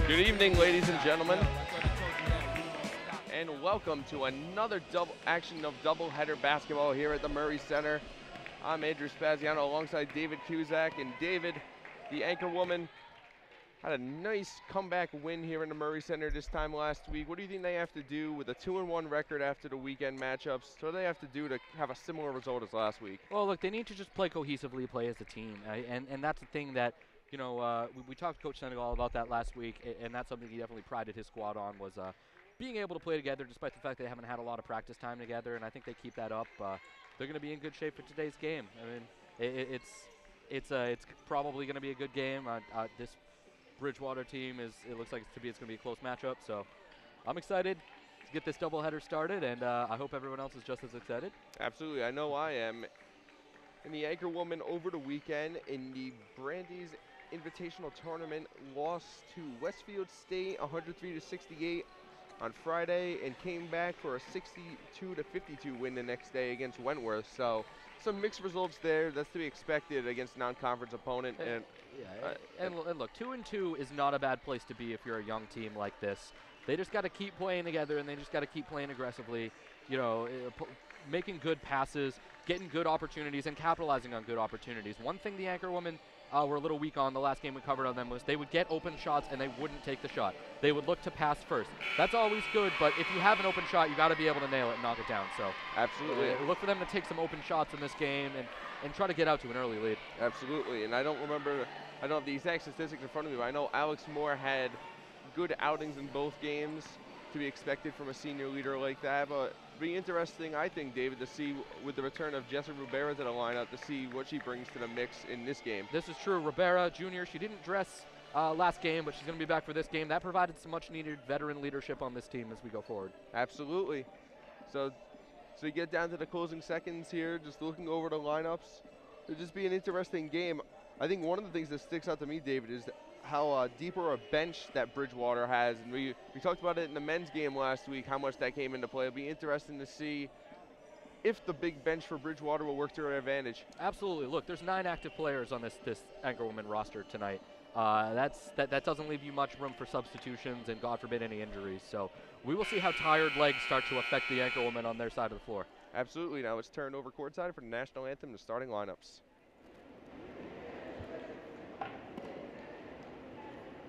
Good evening, ladies and gentlemen, and welcome to another action of doubleheader basketball here at the Murray Center. I'm Andrew Spaziano alongside David Cusack, and David, the anchor woman, had a nice comeback win here in the Murray Center this time last week. What do you think they have to do with a 2-1 record after the weekend matchups? What do they have to do to have a similar result as last week? Well, look, they need to just play cohesively, play as a team, and that's the thing that, you know, we talked to Coach Senegal about that last week, and that's something he definitely prided his squad on, was being able to play together despite the fact they haven't had a lot of practice time together, and I think they keep that up. They're going to be in good shape for today's game. I mean, it's probably going to be a good game. This Bridgewater team it looks like it's going to be a close matchup, so I'm excited to get this doubleheader started, and I hope everyone else is just as excited. Absolutely, I know I am. And the anchor woman over the weekend in the Brandy's Invitational Tournament lost to Westfield State 103-68 on Friday, and came back for a 62-52 win the next day against Wentworth. So some mixed results there. That's to be expected against a non-conference opponent. And look, 2-2 is not a bad place to be if you're a young team like this. They just got to keep playing together, and they just got to keep playing aggressively. You know, making good passes, getting good opportunities, and capitalizing on good opportunities. One thing the anchor women were a little weak on the last game we covered on them was they would get open shots and they wouldn't take the shot. They would look to pass first. That's always good, but if you have an open shot, you got to be able to nail it and knock it down. So absolutely, look for them to take some open shots in this game and try to get out to an early lead. Absolutely, and I don't have the exact statistics in front of me, but I know Alex Moore had good outings in both games, to be expected from a senior leader like that. But it'll be interesting, I think, David, to see with the return of Jessa Rivera to the lineup, to see what she brings to the mix in this game. This is true. Rivera Jr., she didn't dress last game, but she's going to be back for this game. That provided some much-needed veteran leadership on this team as we go forward. Absolutely. So you get down to the closing seconds here, just looking over the lineups. It'll just be an interesting game. I think one of the things that sticks out to me, David, is how deeper a bench that Bridgewater has. And we talked about it in the men's game last week, how much that came into play. It'll be interesting to see if the big bench for Bridgewater will work to their advantage. Absolutely. Look, there's 9 active players on this anchor woman roster tonight. That doesn't leave you much room for substitutions and, God forbid, any injuries. So we will see how tired legs start to affect the anchor woman on their side of the floor. Absolutely. Now it's turned over courtside for the national anthem and starting lineups.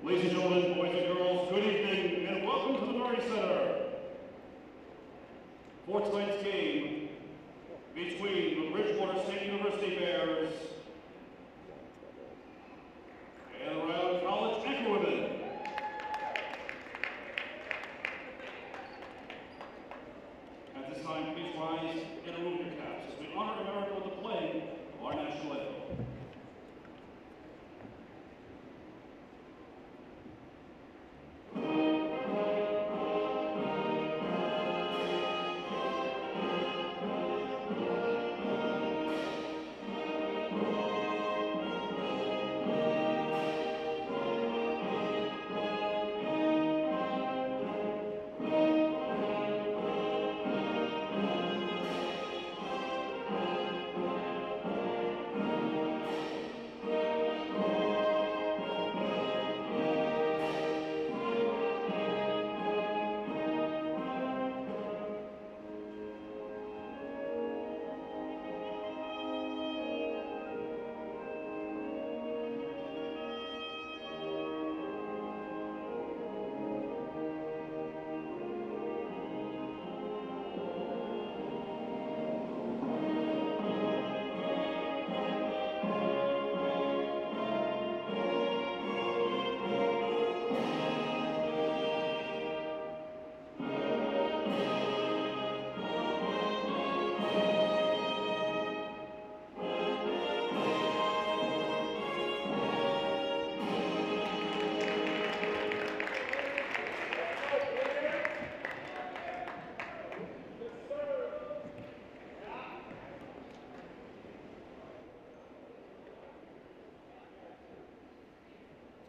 Ladies and gentlemen, boys and girls, good evening and welcome to the Murray Center for tonight's game between the Bridgewater State University Bears and the Rhode Island College Anchor Women. At this time, please rise and remove your caps as we honor America with the playing of our national anthem.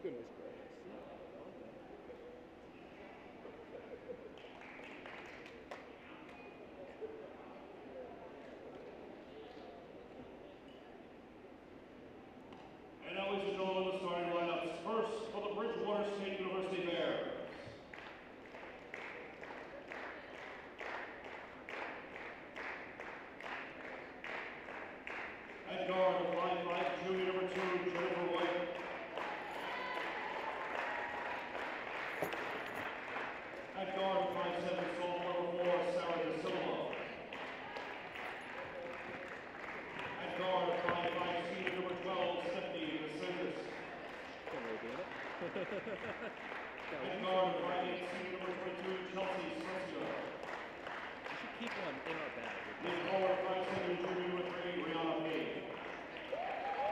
Goodness gracious. And now, ladies and gentlemen, the starting lineups. First, for the Bridgewater State University Bears. At guard, 5'8", senior number 22, Chelsea Socio. We should keep one in our bag. Mid forward, 5'7", junior number 3, Rihanna Page.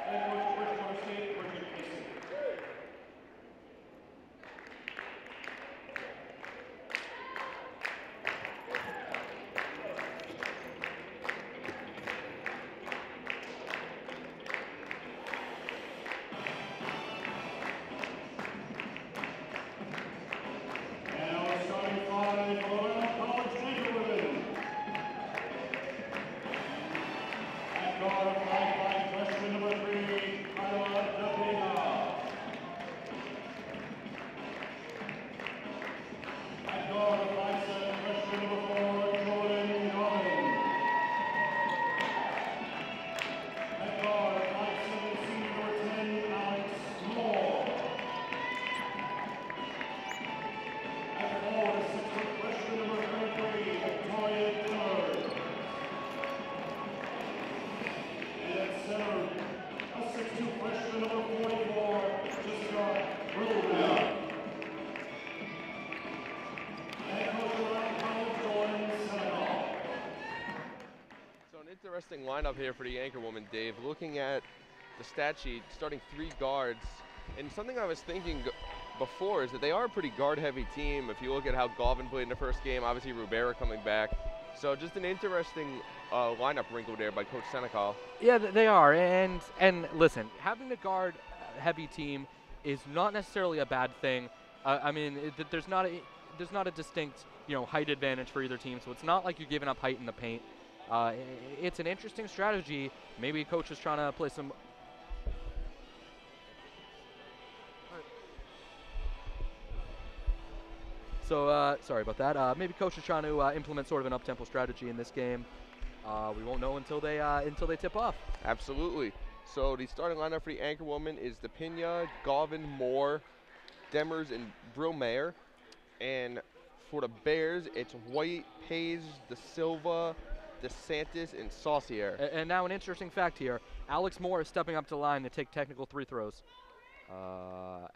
Head coach, Bridgewater State, Richard Casey. Interesting lineup here for the Anchorwoman, Dave. Looking at the stat sheet, starting 3 guards, and something I was thinking before is that they are a pretty guard-heavy team. If you look at how Galvin played in the first game, obviously Rubera coming back. So just an interesting lineup wrinkle there by Coach Senecal. Yeah, they are, and listen, having a guard-heavy team is not necessarily a bad thing. I mean, there's not a distinct height advantage for either team, so it's not like you're giving up height in the paint. It's an interesting strategy. Maybe coach is trying to play some. So sorry about that. Maybe coach is trying to implement sort of an up-tempo strategy in this game. We won't know until they tip off. Absolutely. So the starting lineup for the Anchorwoman is DePina, Galvin, Moore, Demers, and Brillmayer. And for the Bears, it's White, Page, De Silva, DeSantis, and Saucier. And now an interesting fact here. Alex Moore is stepping up to the line to take technical 3 throws.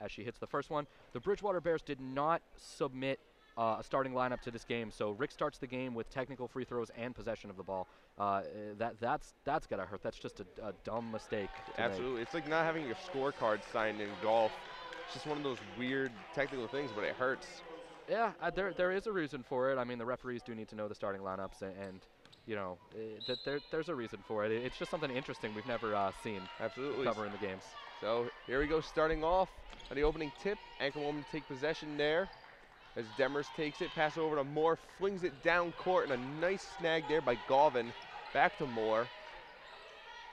As she hits the first one. The Bridgewater Bears did not submit a starting lineup to this game, so Rick starts the game with technical free throws and possession of the ball. That's gotta hurt. That's just a dumb mistake. Absolutely. It's like not having your scorecard signed in golf. It's just one of those weird technical things, but it hurts. Yeah, there is a reason for it. I mean, the referees do need to know the starting lineups, and there's a reason for it. It's just something interesting we've never seen. Absolutely. Cover in the games. So here we go, starting off on the opening tip. Anchorwoman take possession there as Demers takes it, pass over to Moore, flings it down court, and a nice snag there by Galvin. Back to Moore.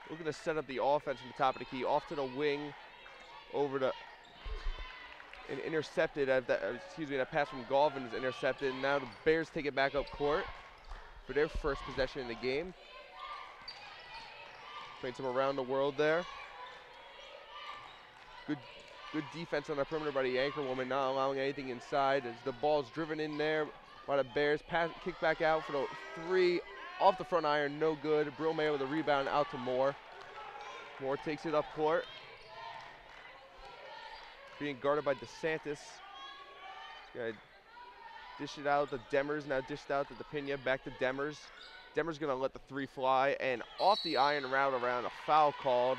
Looking to set up the offense from the top of the key, off to the wing, over to and intercepted. That pass from Galvin is intercepted. Now the Bears take it back up court for their first possession in the game. Playing some around the world there. Good defense on the perimeter by the Anchorwoman, not allowing anything inside as the ball's driven in there by the Bears. Kick back out for the 3 off the front iron, no good. Brillmayer with a rebound out to Moore. Moore takes it up court. Being guarded by DeSantis. He's gonna dish it out to Demers, now dished out to DePina, back to Demers. Demers gonna let the 3 fly, and off the iron route around, a foul called.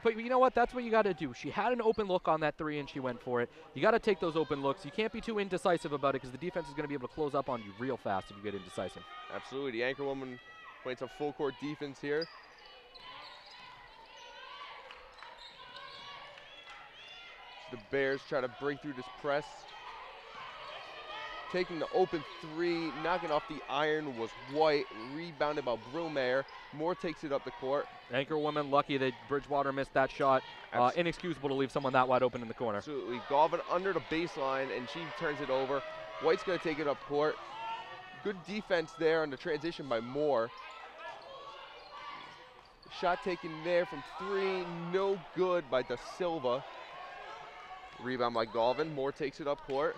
But you know what? That's what you got to do. She had an open look on that 3, and she went for it. You got to take those open looks. You can't be too indecisive about it because the defense is going to be able to close up on you real fast if you get indecisive. Absolutely. The Anchorwoman playing some full court defense here. The Bears try to break through this press. Taking the open 3, knocking off the iron was White, rebounded by Brillmayer. Moore takes it up the court. Anchorwoman lucky that Bridgewater missed that shot. Inexcusable to leave someone that wide open in the corner. Absolutely. Galvin under the baseline, and she turns it over. White's going to take it up court. Good defense there on the transition by Moore. Shot taken there from 3, no good by De Silva. Rebound by Galvin. Moore takes it up court.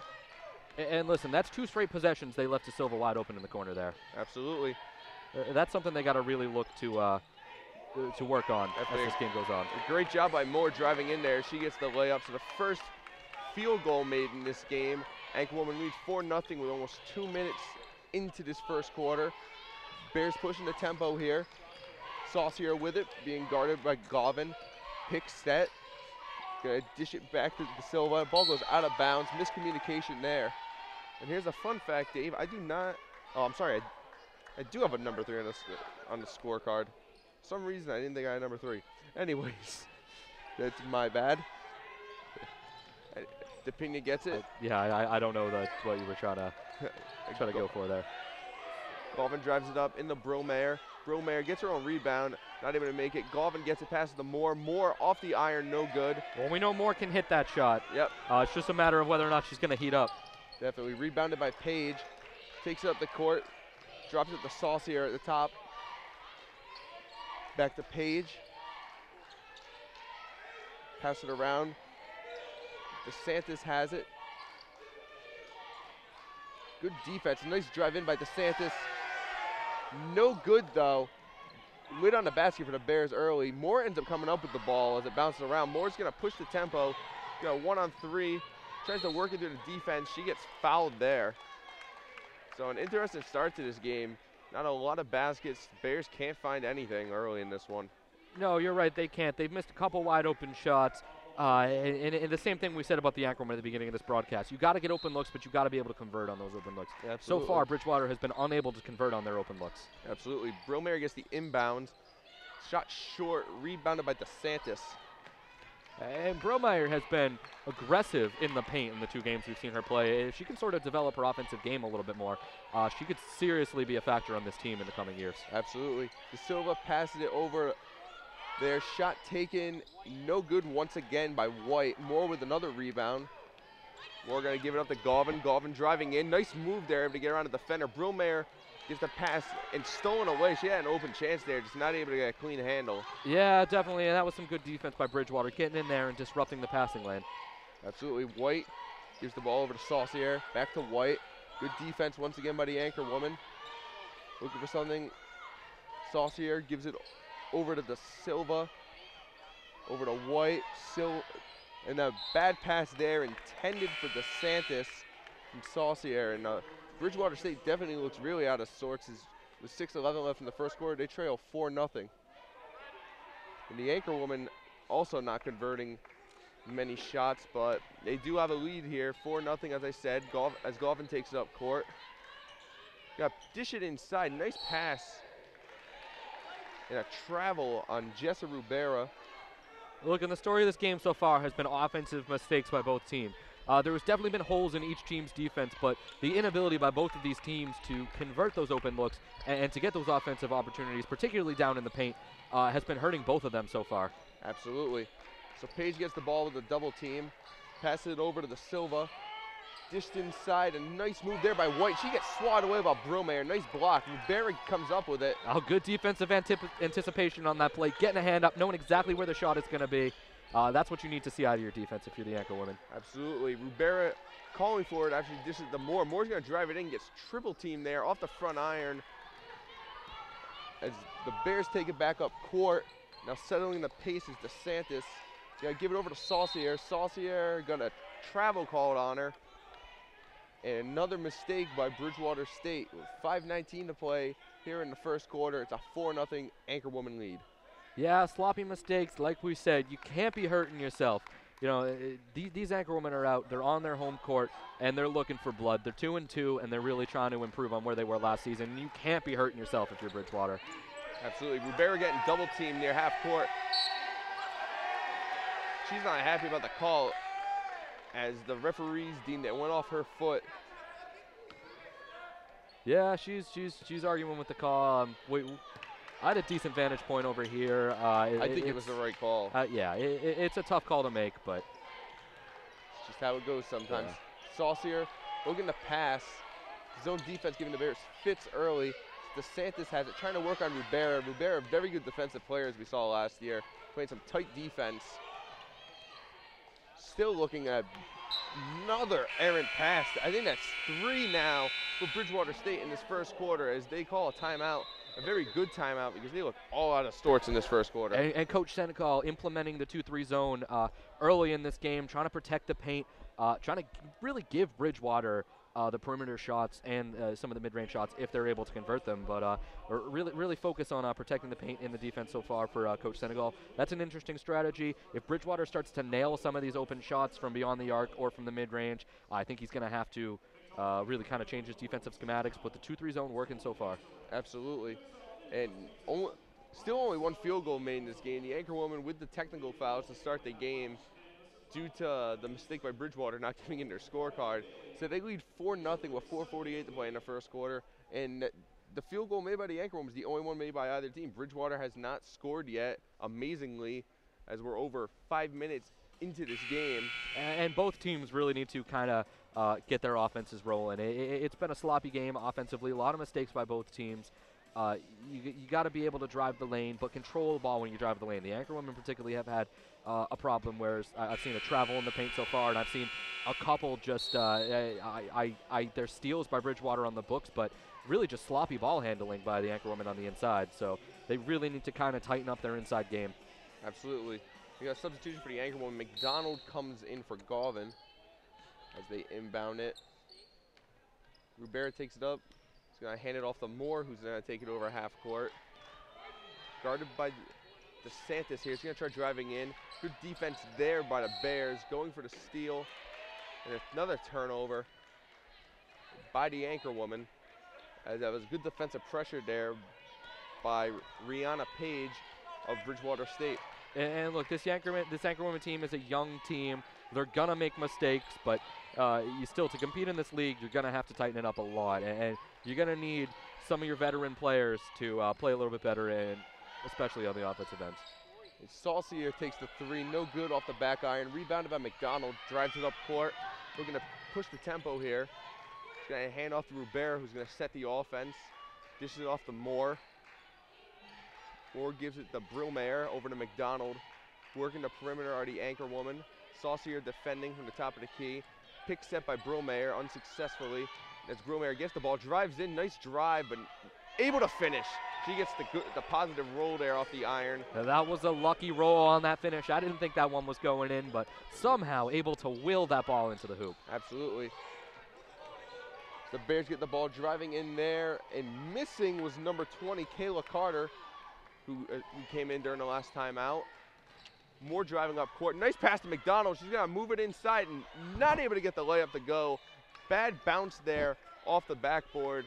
And listen, that's 2 straight possessions they left De Silva wide open in the corner there. Absolutely. That's something they got to really look to to work on as this game goes on. A great job by Moore driving in there. She gets the layup. So the first field goal made in this game. Anchorwoman leads 4-0 with almost 2 minutes into this first quarter. Bears pushing the tempo here. Saucier with it, being guarded by Govan. Pick set. Gonna dish it back to the Silva. Ball goes out of bounds. Miscommunication there. And here's a fun fact, Dave. I do not. Oh, I'm sorry. I do have a number 3 on the scorecard. For some reason, I didn't think I had number 3. Anyways, that's my bad. DePina gets it. I don't know what you were trying to go for there. Galvin drives it up in the Bromayer. Bromayer gets her own rebound, not able to make it. Galvin gets it past the Moore. Moore off the iron, no good. Well, we know Moore can hit that shot. Yep. It's just a matter of whether or not she's going to heat up. Definitely. Rebounded by Page. Takes it up the court. Drops it to Saucier at the top. Back to Page. Pass it around. DeSantis has it. Good defense. Nice drive in by DeSantis. No good, though. Lid on the basket for the Bears early. Moore ends up coming up with the ball as it bounces around. Moore's going to push the tempo. Got 1-on-3. Tries to work it through the defense. She gets fouled there. So an interesting start to this game. Not a lot of baskets. Bears can't find anything early in this one. No, you're right. They can't. They've missed a couple wide open shots. And the same thing we said about the Anchorwomen at the beginning of this broadcast. You got to get open looks, but you got to be able to convert on those open looks. Absolutely. So far, Bridgewater has been unable to convert on their open looks. Absolutely. Bromayer gets the inbound. Shot short, rebounded by DeSantis. And Bromayer has been aggressive in the paint in the 2 games we've seen her play. If she can sort of develop her offensive game a little bit more, she could seriously be a factor on this team in the coming years. Absolutely. De Silva passes it over. Their shot taken, no good once again by White. Moore with another rebound. Moore going to give it up to Galvin. Galvin driving in. Nice move there, able to get around the defender. Bromayer gets the pass and stolen away. She had an open chance there, just not able to get a clean handle. Yeah, definitely, and that was some good defense by Bridgewater, getting in there and disrupting the passing lane. Absolutely. White gives the ball over to Saucier. Back to White. Good defense once again by the Anchorwoman. Looking for something. Saucier gives it over to the Silva, over to White, and a bad pass there intended for DeSantis from Saucier. And Bridgewater State definitely looks really out of sorts. With 6:11 left in the first quarter, they trail 4-0. And the Anchorwoman also not converting many shots, but they do have a lead here, 4-0 as I said, as Galvin takes it up court. Got dish it inside, nice pass. And a travel on Jessa Rubera. Look, and the story of this game so far has been offensive mistakes by both teams. There has definitely been holes in each team's defense, but the inability by both of these teams to convert those open looks and to get those offensive opportunities, particularly down in the paint, has been hurting both of them so far. Absolutely. So Page gets the ball with a double team, passes it over to the Silva. Dished inside, a nice move there by White. She gets swatted away by Bromayer. Nice block. Rubera comes up with it. Oh, good defensive anticipation on that play. Getting a hand up, knowing exactly where the shot is going to be. That's what you need to see out of your defense if you're the Anchorwomen. Absolutely. Rubera calling for it, actually dishes to Moore. Moore's going to drive it in, gets triple team there off the front iron. As the Bears take it back up court. Now settling the pace is DeSantis. He's going to give it over to Saucier. Saucier going to travel called on her. And another mistake by Bridgewater State with 5:19 to play here in the first quarter. It's a 4-0 Anchorwoman lead. Yeah, sloppy mistakes. Like we said, you can't be hurting yourself. You know, these Anchorwomen are out. They're on their home court, and they're looking for blood. They're 2-2, and they're really trying to improve on where they were last season. And you can't be hurting yourself if you're Bridgewater. Absolutely. Rubera getting double teamed near half court. She's not happy about the call, as the referees deemed it went off her foot. Yeah, she's arguing with the call. I had a decent vantage point over here. I think it was the right call. Yeah, it's a tough call to make, but it's just how it goes sometimes. Yeah. Saucier looking to pass. Zone defense giving the Bears fits early. DeSantis has it, trying to work on Rubera. Rubera, a very good defensive player as we saw last year, playing some tight defense. Still looking at another errant pass. I think that's 3 now for Bridgewater State in this first quarter as they call a timeout a very good timeout because they look all out of sorts in this first quarter. And Coach Senecal implementing the 2-3 zone early in this game, trying to protect the paint, trying to really give Bridgewater the perimeter shots and some of the mid-range shots if they're able to convert them. But really focus on protecting the paint in the defense so far for Coach Senegal. That's an interesting strategy. If Bridgewater starts to nail some of these open shots from beyond the arc or from the mid-range, I think he's going to have to really kind of change his defensive schematics, but the 2-3 zone working so far. Absolutely. And still only one field goal made in this game. The anchor woman with the technical fouls to start the game due to the mistake by Bridgewater not giving in their scorecard. So they lead 4-0 with 4:48 to play in the first quarter. And the field goal made by the anchor woman is the only one made by either team. Bridgewater has not scored yet, amazingly, as we're over 5 minutes into this game. And both teams really need to kind of get their offenses rolling. It's been a sloppy game offensively, a lot of mistakes by both teams. You got to be able to drive the lane, but control the ball when you drive the lane. The anchor women particularly have had a problem where I've seen a travel in the paint so far, and I've seen a couple just there's steals by Bridgewater on the books, but really just sloppy ball handling by the anchor women on the inside. So they really need to kind of tighten up their inside game. Absolutely. We got a substitution for the anchor woman. McDonald comes in for Galvin as they inbound it. Rivera takes it up. He's going to hand it off to Moore, who's going to take it over half court. Guarded by DeSantis here. He's going to try driving in. Good defense there by the Bears, going for the steal. And another turnover by the anchor woman, as that was good defensive pressure there by Rihanna Page of Bridgewater State. And look, this anchor woman team is a young team. They're going to make mistakes, but you still, to compete in this league, you're going to have to tighten it up a lot. And you're going to need some of your veteran players to play a little bit better, and especially on the offensive end. Saucier takes the three, no good off the back iron. Rebounded by McDonald, drives it up court. Looking to push the tempo here. He's going to hand off to Rivera, who's going to set the offense. Dishes it off to Moore. Moore gives it to Brillmayer over to McDonald. Working the perimeter are the anchor woman. Saucier defending from the top of the key. Pick set by Brillmayer unsuccessfully. As Brillmayer gets the ball, drives in, nice drive, but able to finish. She gets the positive roll there off the iron. Now that was a lucky roll on that finish. I didn't think that one was going in, but somehow able to will that ball into the hoop. Absolutely. The Bears get the ball driving in there, and missing was number 20, Kayla Carter, who came in during the last timeout. Moore driving up court. Nice pass to McDonald. She's going to move it inside and not able to get the layup to go. Bad bounce there off the backboard,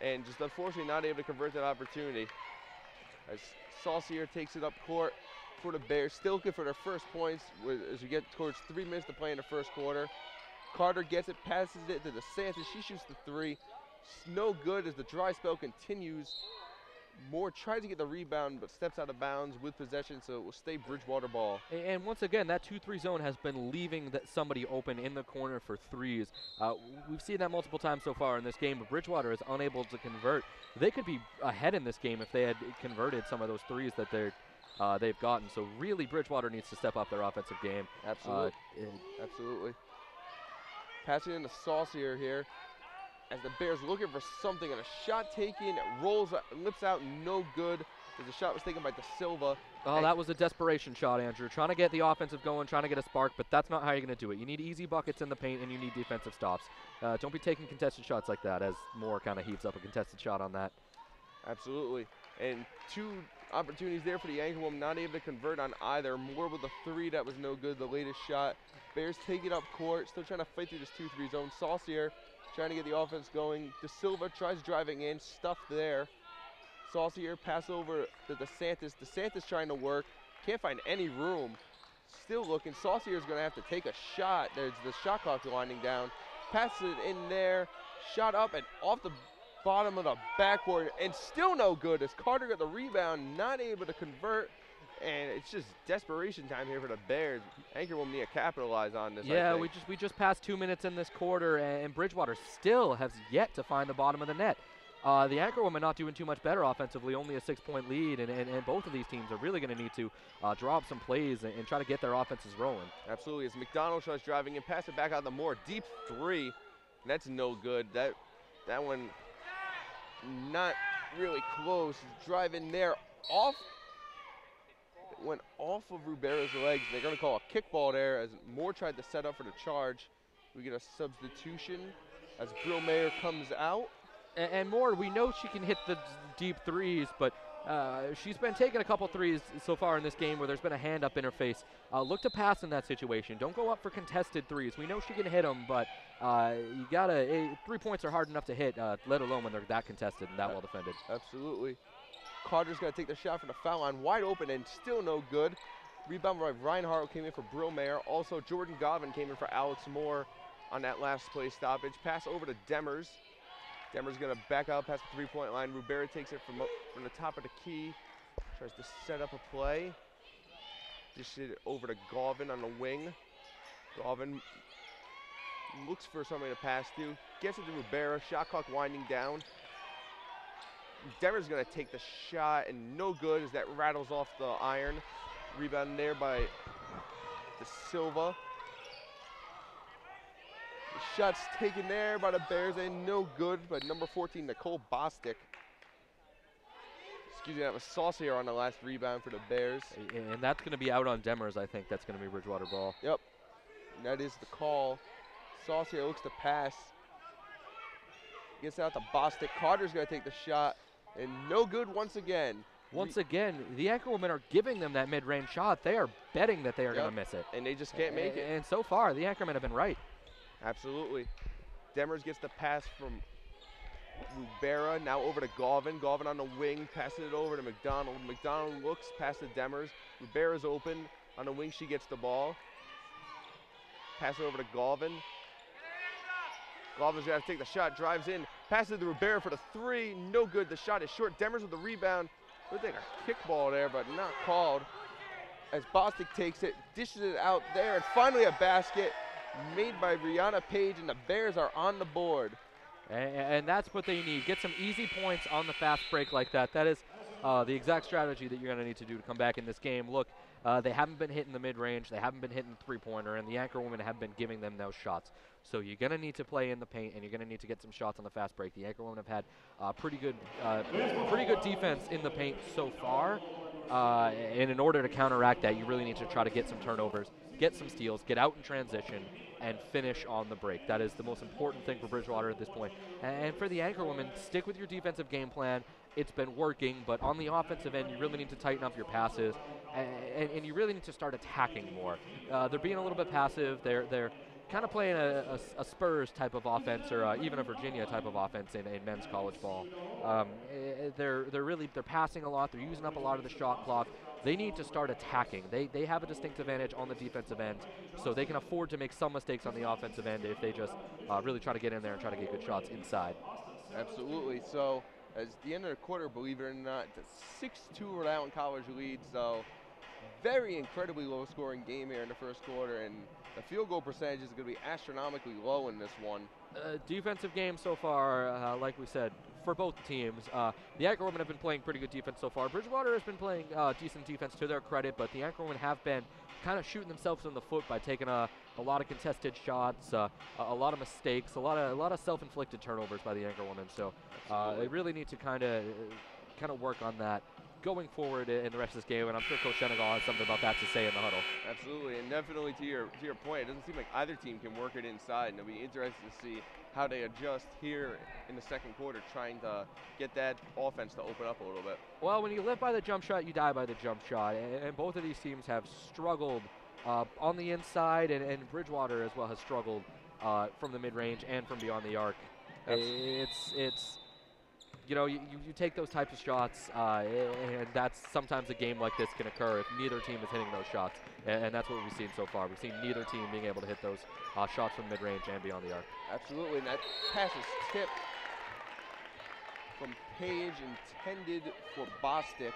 and just unfortunately not able to convert that opportunity. As Saucier takes it up court for the Bears, still looking for their first points as we get towards 3 minutes to play in the first quarter. Carter gets it, passes it to DeSantis. She shoots the three. No good as the dry spell continues. Moore tries to get the rebound, but steps out of bounds with possession, so it will stay Bridgewater ball. And once again, that 2-3 zone has been leaving somebody open in the corner for threes. We've seen that multiple times so far in this game, but Bridgewater is unable to convert. They could be ahead in this game if they had converted some of those threes that they've gotten. So really, Bridgewater needs to step up their offensive game. Absolutely. Absolutely. Passing into Saucier here. As the Bears looking for something, and a shot taken, rolls, lips out, no good. As the shot was taken by De Silva. Oh, that was a desperation shot, Andrew. Trying to get the offensive going, trying to get a spark, but that's not how you're going to do it. You need easy buckets in the paint, and you need defensive stops. Don't be taking contested shots like that, as Moore kind of heaves up a contested shot on that. Absolutely. And two opportunities there for the anchor woman, not able to convert on either. Moore with a three, that was no good, the latest shot. Bears take it up court, still trying to fight through this 2-3 zone. Saucier trying to get the offense going. De Silva tries driving in, stuffed there. Saucier pass over to DeSantis. DeSantis trying to work, can't find any room. Still looking. Saucier is going to have to take a shot. There's the shot clock winding down. Passes it in there, shot up and off the bottom of the backboard, and still no good as Carter got the rebound, not able to convert. And it's just desperation time here for the Bears. Anchor will need to capitalize on this. Yeah, we just passed 2 minutes in this quarter, and Bridgewater still has yet to find the bottom of the net. The anchor woman not doing too much better offensively, only a 6-point lead, and both of these teams are really going to need to draw up some plays and try to get their offenses rolling. Absolutely. As McDonald tries driving in, pass it back out to Moore. Deep three, and that's no good. That one not really close. Drive in there, off. It went off of Rubera's legs. They're going to call a kickball there as Moore tried to set up for the charge. We get a substitution as Brill Mayer comes out. And Moore, we know she can hit the deep threes, but she's been taking a couple threes so far in this game where there's been a hand up in her face. Look to pass in that situation. Don't go up for contested threes. We know she can hit them, but you gotta 3 points are hard enough to hit, let alone when they're that contested and that well defended. Absolutely. Carter's gonna take the shot from the foul line, wide open and still no good. Rebound by Reinhardt came in for Brill Mayer. Also, Jordan Govan came in for Alex Moore on that last play stoppage. Pass over to Demers. Demers gonna back out past the three-point line. Rubera takes it from the top of the key. Tries to set up a play. Dishes it over to Govan on the wing. Govan looks for somebody to pass to. Gets it to Rubera. Shot clock winding down. Demers gonna take the shot and no good as that rattles off the iron. Rebound there by De Silva. The shot's taken there by the Bears and no good, but number 14, Nicole Bostic. Excuse me, that was Saucier on the last rebound for the Bears. And that's going to be out on Demers, I think. That's going to be Bridgewater ball. Yep, and that is the call. Saucier looks to pass. Gets out to Bostic. Carter's going to take the shot, and no good once again. Once again, the Anchor Women are giving them that mid-range shot. They are betting that they are going to miss it. And they just can't make it. And so far, the Anchormen have been right. Absolutely. Demers gets the pass from Rubera, now over to Govan. Govan on the wing, passes it over to McDonald. McDonald looks past the Demers. Rubera's open. On the wing, she gets the ball. Pass it over to Govan. Govan's going to take the shot, drives in, passes it to Rubera for the three. No good. The shot is short. Demers with the rebound. Looks like a kickball there, but not called. As Bostic takes it, dishes it out there, and finally a basket made by Brianna Page, and the Bears are on the board. And that's what they need. Get some easy points on the fast break like that. That is the exact strategy that you're going to need to do to come back in this game. Look, they haven't been hitting the mid-range. They haven't been hitting the three-pointer, and the Anchor Women have been giving them those shots. So you're going to need to play in the paint, and you're going to need to get some shots on the fast break. The Anchor Women have had pretty good defense in the paint so far. And in order to counteract that, you really need to try to get some turnovers, get some steals, get out in transition, and finish on the break. That is the most important thing for Bridgewater at this point. And for the Anchor Women, stick with your defensive game plan. It's been working, but on the offensive end, you really need to tighten up your passes, and you really need to start attacking more. They're being a little bit passive. They're kind of playing a Spurs type of offense, or even a Virginia type of offense in men's college ball. They're passing a lot. They're using up a lot of the shot clock. They need to start attacking. They have a distinct advantage on the defensive end, so they can afford to make some mistakes on the offensive end if they just really try to get in there and try to get good shots inside. Absolutely. So as the end of the quarter, believe it or not, it's a 6-2 Rhode Island College lead. So very incredibly low-scoring game here in the first quarter, and the field goal percentage is going to be astronomically low in this one. Defensive game so far, like we said, for both teams. The Anchor Women have been playing pretty good defense so far. Bridgewater has been playing decent defense to their credit, but the Anchor Women have been kind of shooting themselves in the foot by taking a lot of contested shots, a lot of mistakes, a lot of self-inflicted turnovers by the Anchor Women. So they really need to kind of work on that going forward in the rest of this game, and I'm sure Coach Senegal has something about that to say in the huddle. Absolutely, and definitely to your point, it doesn't seem like either team can work it inside, and it'll be interesting to see how they adjust here in the second quarter, trying to get that offense to open up a little bit. Well, when you live by the jump shot, you die by the jump shot, and both of these teams have struggled on the inside, and Bridgewater as well has struggled from the mid-range and from beyond the arc. It's you know, you take those types of shots, and that's sometimes a game like this can occur if neither team is hitting those shots, and that's what we've seen so far. We've seen neither team being able to hit those shots from mid-range and beyond the arc. Absolutely, and that pass is tipped from Page, intended for Bostic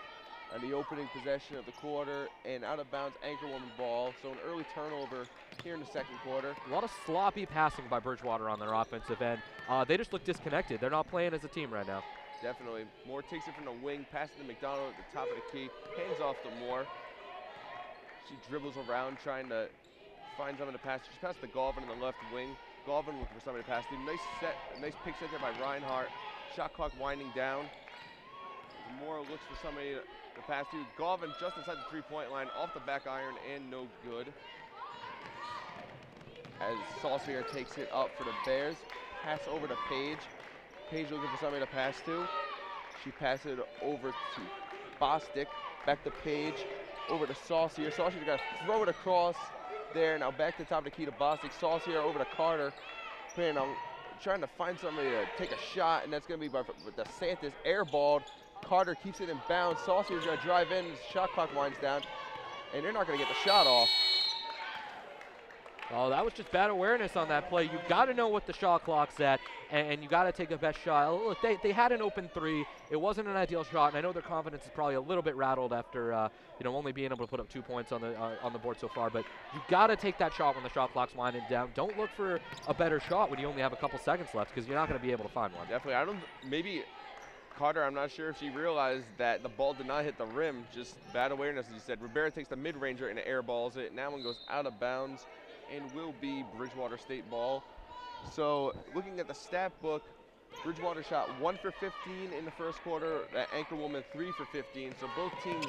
on the opening possession of the quarter, and out of bounds Anchor Woman ball, so an early turnover here in the second quarter. A lot of sloppy passing by Bridgewater on their offensive end. They just look disconnected. They're not playing as a team right now. Definitely. Moore takes it from the wing, passes to McDonald at the top of the key, hands off to Moore. She dribbles around trying to find someone to pass. She's passed to Galvin on the left wing. Galvin looking for somebody to pass to. Nice pick set there by Reinhardt. Shot clock winding down. More looks for somebody to pass to. Galvin just inside the three-point line, off the back iron, and no good. As Saucier takes it up for the Bears. Pass over to Paige. Paige looking for somebody to pass to. She passes it over to Bostic. Back to Paige. Over to Saucier. Saucier's got to throw it across there. Now back to the top of the key to Bostic. Saucier over to Carter. Playing on, trying to find somebody to take a shot, and that's going to be with DeSantis airballed. Carter keeps it in bounds. Saucier's going to drive in. Shot clock winds down, and they're not going to get the shot off. Oh, that was just bad awareness on that play. You've got to know what the shot clock's at, and you got to take the best shot. Look, they had an open three. It wasn't an ideal shot, and I know their confidence is probably a little bit rattled after only being able to put up 2 points on the board so far. But you got to take that shot when the shot clock's winding down. Don't look for a better shot when you only have a couple seconds left, because you're not going to be able to find one. Definitely. Maybe Carter, I'm not sure if she realized that the ball did not hit the rim. Just bad awareness, as you said. Rivera takes the mid-ranger and airballs it. And that one goes out of bounds and will be Bridgewater State ball. So looking at the stat book, Bridgewater shot 1 for 15 in the first quarter. That Anchor Woman 3 for 15. So both teams,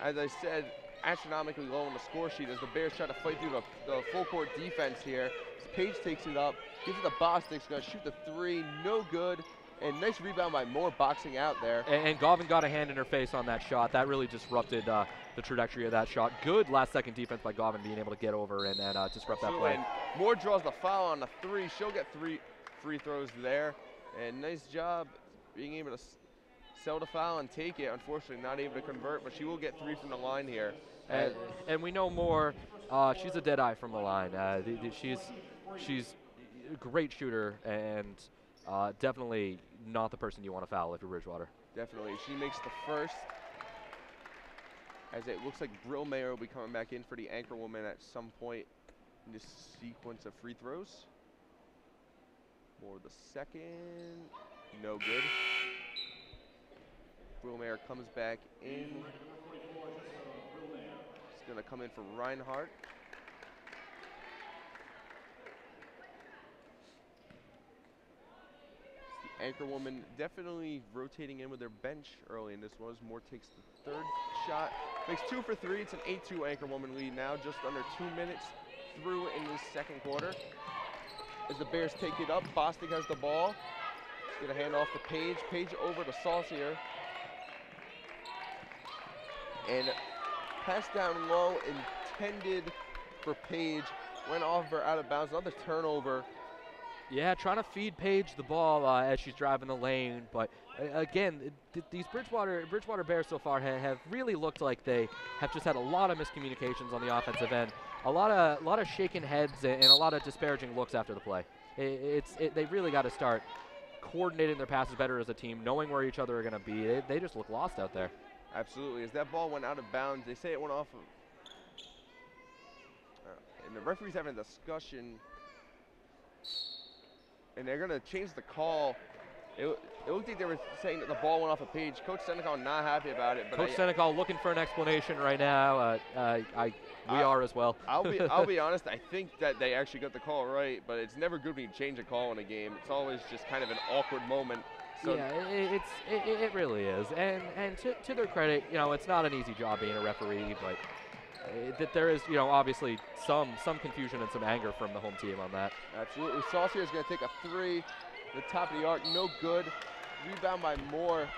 as I said, astronomically low on the score sheet as the Bears try to fight through the full court defense here. So Paige takes it up, gives it to Bostic's going to shoot the three, no good. And nice rebound by Moore boxing out there. And Galvin got a hand in her face on that shot. That really disrupted the trajectory of that shot. Good last-second defense by Galvin being able to get over and disrupt that play. And Moore draws the foul on the three. She'll get 3 free throws there. And nice job being able to sell the foul and take it. Unfortunately, not able to convert, but she will get 3 from the line here. And we know Moore, she's a dead eye from the line. She's a great shooter and definitely not the person you want to foul if you're Bridgewater. Definitely. She makes the first. As it looks like Brillmayer will be coming back in for the Anchor Woman at some point in this sequence of free throws. Moore the second. No good. Brillmayer comes back in. He's going to come in for Reinhardt. Anchor Woman definitely rotating in with their bench early in this one as Moore takes the third shot. Makes 2 for 3. It's an 8-2 Anchor Woman lead now, just under 2 minutes through in this second quarter. As the Bears take it up, Bostic has the ball. He's going to hand off to Paige. Paige over to Saucier. And pass down low, intended for Paige. Went off her out of bounds. Another turnover. Yeah, trying to feed Paige the ball as she's driving the lane, but again, these Bridgewater Bears so far have really looked like they have just had a lot of miscommunications on the offensive end, a lot of shaking heads and a lot of disparaging looks after the play. They really got to start coordinating their passes better as a team, knowing where each other are going to be. They just look lost out there. Absolutely. As that ball went out of bounds, they say it went off of, and the referee's having a discussion. And they're going to change the call. It looked like they were saying that the ball went off a Paige. Coach Senecal not happy about it. But Coach Senecal looking for an explanation right now. We are as well. I'll be honest. I think that they actually got the call right, but it's never good when you change a call in a game. It's always just kind of an awkward moment. So yeah, it really is. And to their credit, it's not an easy job being a referee, but that there is, obviously some confusion and some anger from the home team on that. Absolutely. Saucier is going to take a three. The top of the arc, no good. Rebound by Moore.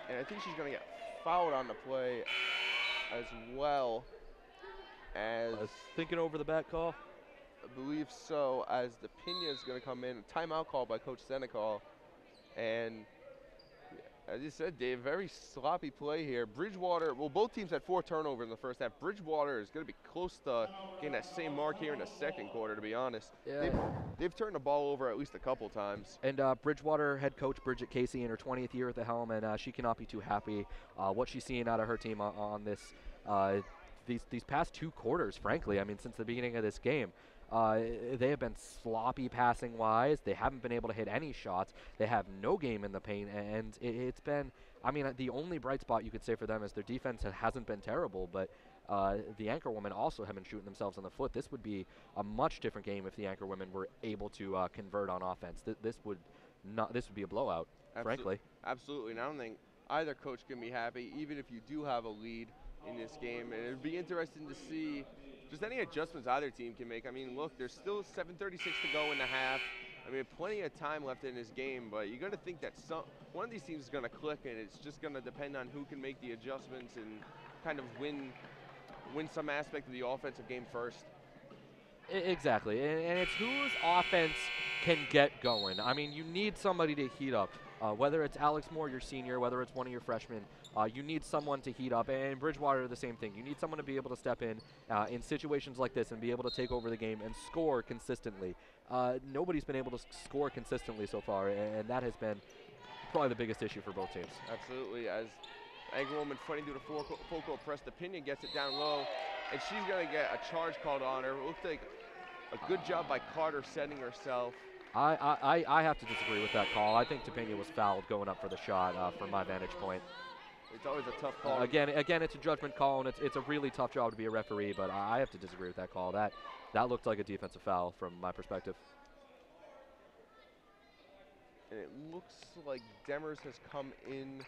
And I think she's going to get fouled on the play as well. As I was thinking over the back call. I believe so, as the Pena is going to come in. A timeout call by Coach Senecal. And as you said, Dave, very sloppy play here. Bridgewater, well, both teams had 4 turnovers in the first half. Bridgewater is going to be close to getting that same mark here in the second quarter, to be honest. Yeah. They've turned the ball over at least a couple times. And Bridgewater head coach Bridget Casey in her 20th year at the helm, and she cannot be too happy what she's seeing out of her team on this these past 2 quarters, frankly. I mean, since the beginning of this game. They have been sloppy passing-wise. They haven't been able to hit any shots. They have no game in the paint, and it's been, I mean, the only bright spot you could say for them is their defense hasn't been terrible, but the Anchor Women also have been shooting themselves in the foot. This would be a much different game if the Anchor Women were able to convert on offense. This would be a blowout, frankly. Absolutely, and I don't think either coach can be happy, even if you do have a lead in this game. And it'd be interesting to see just any adjustments either team can make. I mean, look, there's still 7:36 to go in the half. I mean, plenty of time left in this game, but you got to think that one of these teams is going to click, and it's just going to depend on who can make the adjustments and kind of win some aspect of the offensive game first. Exactly, and it's whose offense can get going. I mean, you need somebody to heat up. Whether it's Alex Moore, your senior, whether it's one of your freshmen, you need someone to heat up. And Bridgewater, the same thing. You need someone to be able to step in situations like this and be able to take over the game and score consistently. Nobody's been able to score consistently so far, and that has been probably the biggest issue for both teams. Absolutely. As Anchorwoman fighting through the full court press, DePena gets it down low, and she's going to get a charge called on her. It looks like a good job by Carter setting herself. I have to disagree with that call. I think DePena was fouled going up for the shot from my vantage point. It's always a tough call. Again, it's a judgment call, and it's a really tough job to be a referee, but I have to disagree with that call. That looked like a defensive foul from my perspective. And it looks like Demers has come in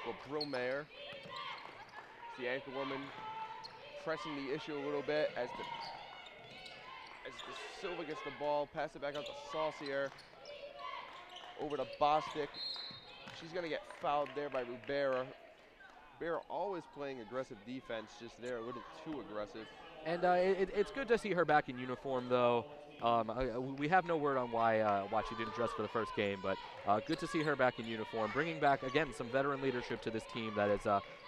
for Brillmeyer. The Anchorwoman pressing the issue a little bit as the Silva gets the ball, pass it back out to Saucier, over to Bostic. She's going to get fouled there by Rivera. Rivera always playing aggressive defense, just there a little too aggressive. And it's good to see her back in uniform, though. We have no word on why she didn't dress for the first game, but good to see her back in uniform, bringing back, again, some veteran leadership to this team that is,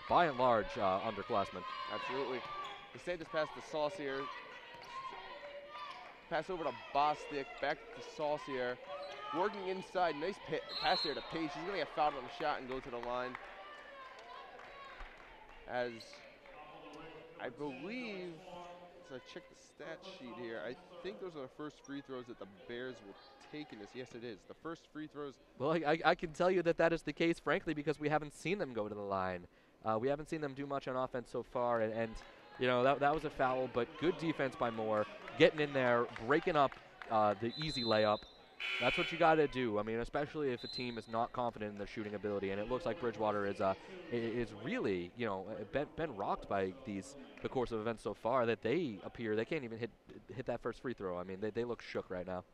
by and large, underclassmen. Absolutely. DeSantis pass to Saucier. Pass over to Bostic, back to Saucier. Working inside, nice pass there to Paige. She's going to get fouled on the shot and go to the line. As I believe, as I check the stat sheet here, I think those are the first free throws that the Bears will take in this. Yes, it is. The first free throws. Well, I can tell you that is the case, frankly, because we haven't seen them go to the line. We haven't seen them do much on offense so far, and you know, that was a foul, but good defense by Moore, getting in there, breaking up the easy layup. That's what you got to do. I mean, especially if a team is not confident in their shooting ability, and it looks like Bridgewater is really, you know, been rocked by the course of events so far that they can't even hit that first free throw. I mean, they look shook right now.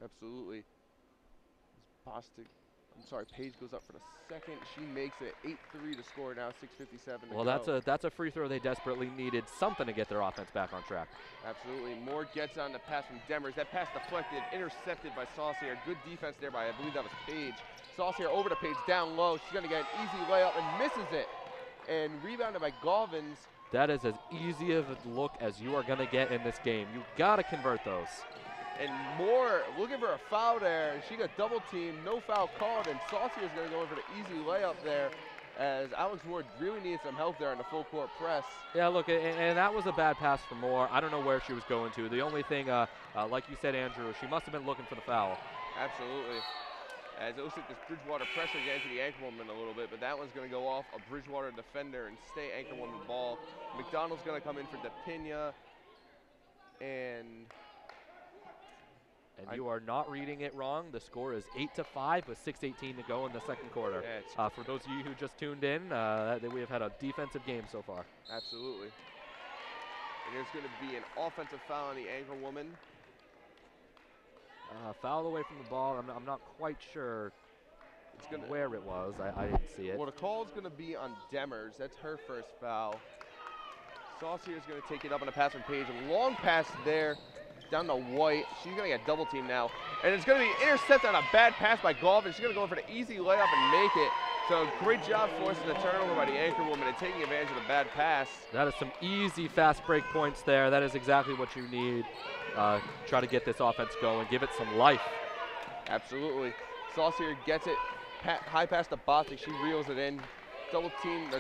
Absolutely. Paige goes up for the second. She makes it 8-3 to score now, 6:57 to go. Well, that's a free throw they desperately needed, something to get their offense back on track. Absolutely. Moore gets on the pass from Demers. That pass deflected, intercepted by Saucier. Good defense there by, I believe that was Paige. Saucier over to Paige, down low. She's going to get an easy layup and misses it. And rebounded by Galvins. That is as easy of a look as you are going to get in this game. You got to convert those. And Moore looking for a foul there. She got double teamed, no foul called, and Saucier is going to go in for the easy layup there as Alex Moore really needs some help there in the full court press. Yeah, look, and that was a bad pass for Moore. I don't know where she was going to. The only thing, like you said, Andrew, she must have been looking for the foul. Absolutely. As it looks like this Bridgewater pressure getting to the Anchorwoman a little bit, but that one's going to go off a Bridgewater defender and stay Anchorwoman ball. McDonald's going to come in for DePena, and you are not reading it wrong. The score is 8-5 with 6:18 to go in the second quarter. Yeah, for those of you who just tuned in, we have had a defensive game so far. Absolutely. And there's going to be an offensive foul on the Anchorwoman. Fouled away from the ball. I'm not quite sure where it was. I didn't see it. Well, the call is going to be on Demers. That's her first foul. Saucier is going to take it up on a pass from Paige. A long pass there. Down to White. She's going to get double team now. And it's going to be intercepted on a bad pass by Galvin. She's going to go in for the easy layup and make it. So great job forcing the turnover by the Anchorwoman and taking advantage of the bad pass. That is some easy fast break points there. That is exactly what you need. Try to get this offense going. Give it some life. Absolutely. Saucier gets it. High pass to Bostic. She reels it in. Double team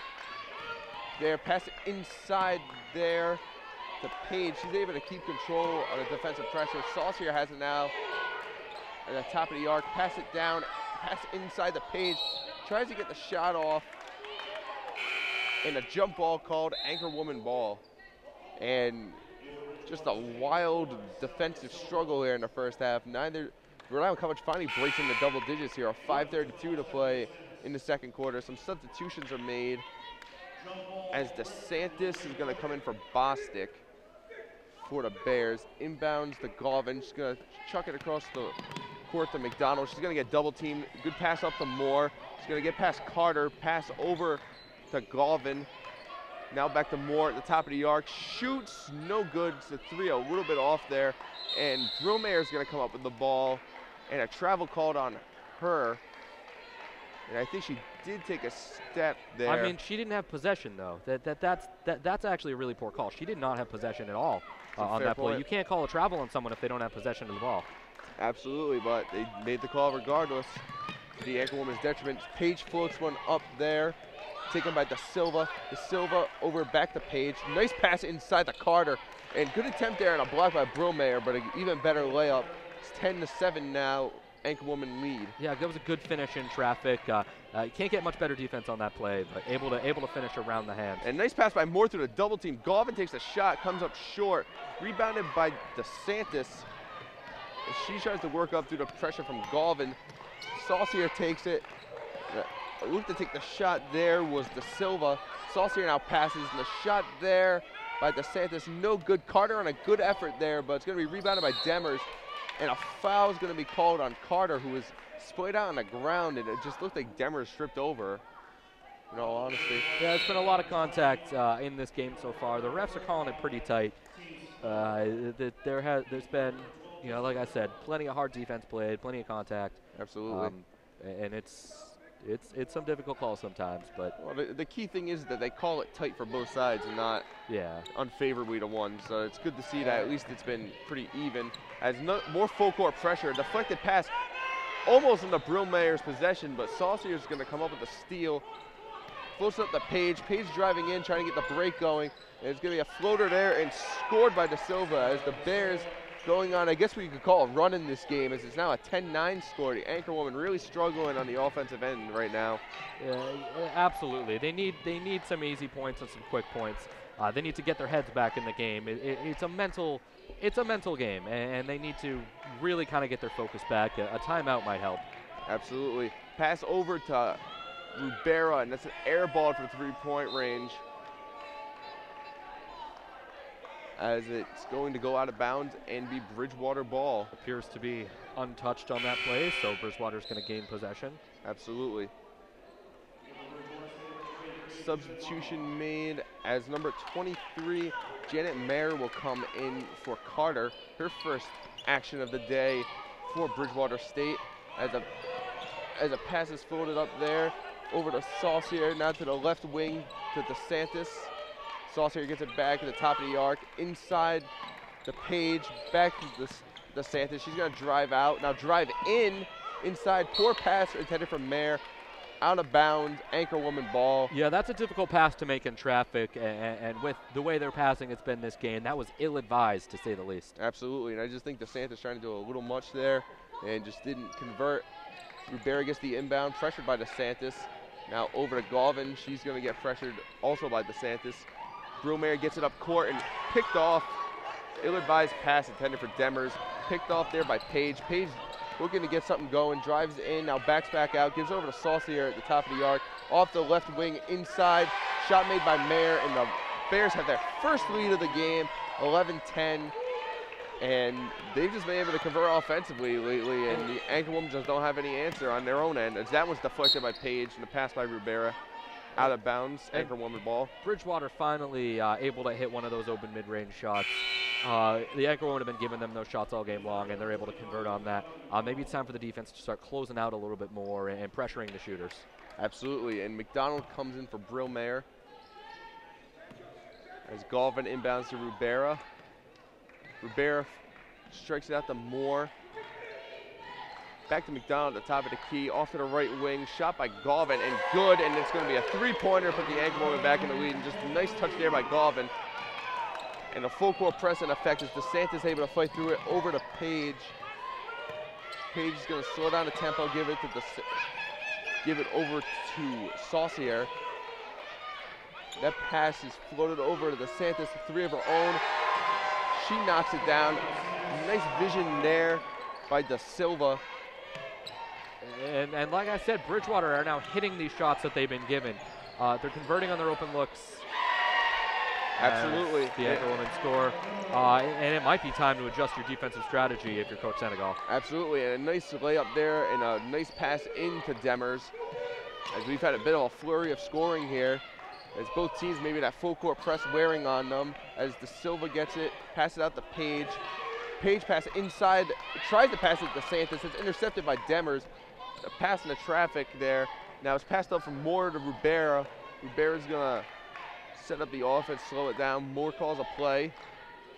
there. Pass it inside there to Paige. She's able to keep control of the defensive pressure. Saucier has it now at the top of the arc. Pass it down. Pass it inside the Paige. Tries to get the shot off. And a jump ball called Anchorwoman ball. And just a wild defensive struggle here in the first half. Rhode Island College finally breaks into double digits here. A 5:32 to play. in the second quarter. Some substitutions are made as DeSantis is going to come in for Bostic for the Bears. Inbounds to Galvin. She's going to chuck it across the court to McDonald. She's going to get double teamed. Good pass up to Moore. She's going to get past Carter. Pass over to Galvin. Now back to Moore at the top of the arc. Shoots, no good. It's a three, a little bit off there. And Brillmayer is going to come up with the ball. And a travel called on her. And I think she did take a step there. I mean, she didn't have possession, though. That's actually a really poor call. She did not have possession at all on that play. You can't call a travel on someone if they don't have possession of the ball. Absolutely, but they made the call regardless. To the Anchorwoman's detriment. Page floats one up there. Taken by De Silva. De Silva over back to Page. Nice pass inside to Carter. And good attempt there and a block by Brillmayer, but an even better layup. It's 10-7 now. Anchorwoman lead. Yeah, that was a good finish in traffic. You can't get much better defense on that play, but able to finish around the hand. And nice pass by Moore through the double team. Galvin takes a shot, comes up short. Rebounded by DeSantis. She tries to work up through the pressure from Galvin. Saucier takes it. Looked to take the shot there was De Silva. Saucier now passes, and the shot there by DeSantis, no good. Carter on a good effort there, but it's going to be rebounded by Demers. And a foul is going to be called on Carter, who was splayed out on the ground, and it just looked like Demers stripped over, in all honesty. Yeah, it's been a lot of contact in this game so far. The refs are calling it pretty tight. There's been, like I said, plenty of hard defense played, plenty of contact. Absolutely. And it's some difficult calls sometimes, but well, the key thing is that they call it tight for both sides and not unfavorably to one. So it's good to see that at least it's been pretty even. As more full court pressure, deflected pass almost in the Brillmayer's possession, but Saucier is going to come up with a steal. Floats up the Page. Page driving in, trying to get the break going. And it's going to be a floater there and scored by De Silva as the Bears going on, I guess we could call a run in this game, as it's now a 10-9 score. The Anchorwoman really struggling on the offensive end right now. Yeah, absolutely. They need some easy points and some quick points. They need to get their heads back in the game. It's a mental game, and they need to really kind of get their focus back. A timeout might help. Absolutely. Pass over to Rivera, and that's an air ball for three-point range, as it's going to go out of bounds and be Bridgewater ball. Appears to be untouched on that play, so Bridgewater's going to gain possession. Absolutely. Substitution made as number 23, Janet Mayer, will come in for Carter. Her first action of the day for Bridgewater State, as a pass is floated up there over to Saucier, now to the left wing to DeSantis. Saucier gets it back at the top of the arc, inside the Page, back to DeSantis. She's going to drive out, now drive in, inside, poor pass intended for Mayer, out of bounds, Anchorwoman ball. Yeah, that's a difficult pass to make in traffic, and with the way they're passing it's been this game, that was ill-advised, to say the least. Absolutely, and I just think DeSantis trying to do a little much there and just didn't convert. Rivera gets the inbound, pressured by DeSantis. Now over to Galvin. She's going to get pressured also by DeSantis. Brillmayer gets it up court and picked off. Ill-advised pass intended for Demers. Picked off there by Page. Page looking to get something going. Drives in, now backs back out. Gives over to Saucier at the top of the arc. Off the left wing, inside. Shot made by Mayer, and the Bears have their first lead of the game, 11-10. And they've just been able to convert offensively lately, and the Anchorwomen just don't have any answer on their own end, as that was deflected by Page and the pass by Rivera. Out of bounds, Anchorwoman ball. Bridgewater finally able to hit one of those open mid-range shots. The Anchorwomen have been giving them those shots all game long, and they're able to convert on that. Maybe it's time for the defense to start closing out a little bit more and pressuring the shooters. Absolutely, and McDonald comes in for Brillmayer as Galvin inbounds to Rivera. Rivera strikes it out to Moore. Back to McDonald at the top of the key, off to the right wing, shot by Galvin, and good, and it's going to be a three-pointer, put the Anchorwoman back in the lead, and just a nice touch there by Galvin. And a full court press in effect as DeSantis able to fight through it over to Page. Page is going to slow down the tempo, give it over to Saucier. That pass is floated over to DeSantis, three of her own. She knocks it down. Nice vision there by De Silva. And like I said, Bridgewater are now hitting these shots that they've been given. They're converting on their open looks. Absolutely. The Anchorwomen score. And it might be time to adjust your defensive strategy if you're Coach Senegal. Absolutely, and a nice layup there and a nice pass into Demers. As we've had a bit of a flurry of scoring here. As both teams maybe that full court press wearing on them. As De Silva gets it, passes it out to Page. Page pass inside, tries to pass it to Santos. It's intercepted by Demers. A pass in the traffic there. Now it's passed up from Moore to Rubera. Rubera's gonna set up the offense, slow it down. Moore calls a play.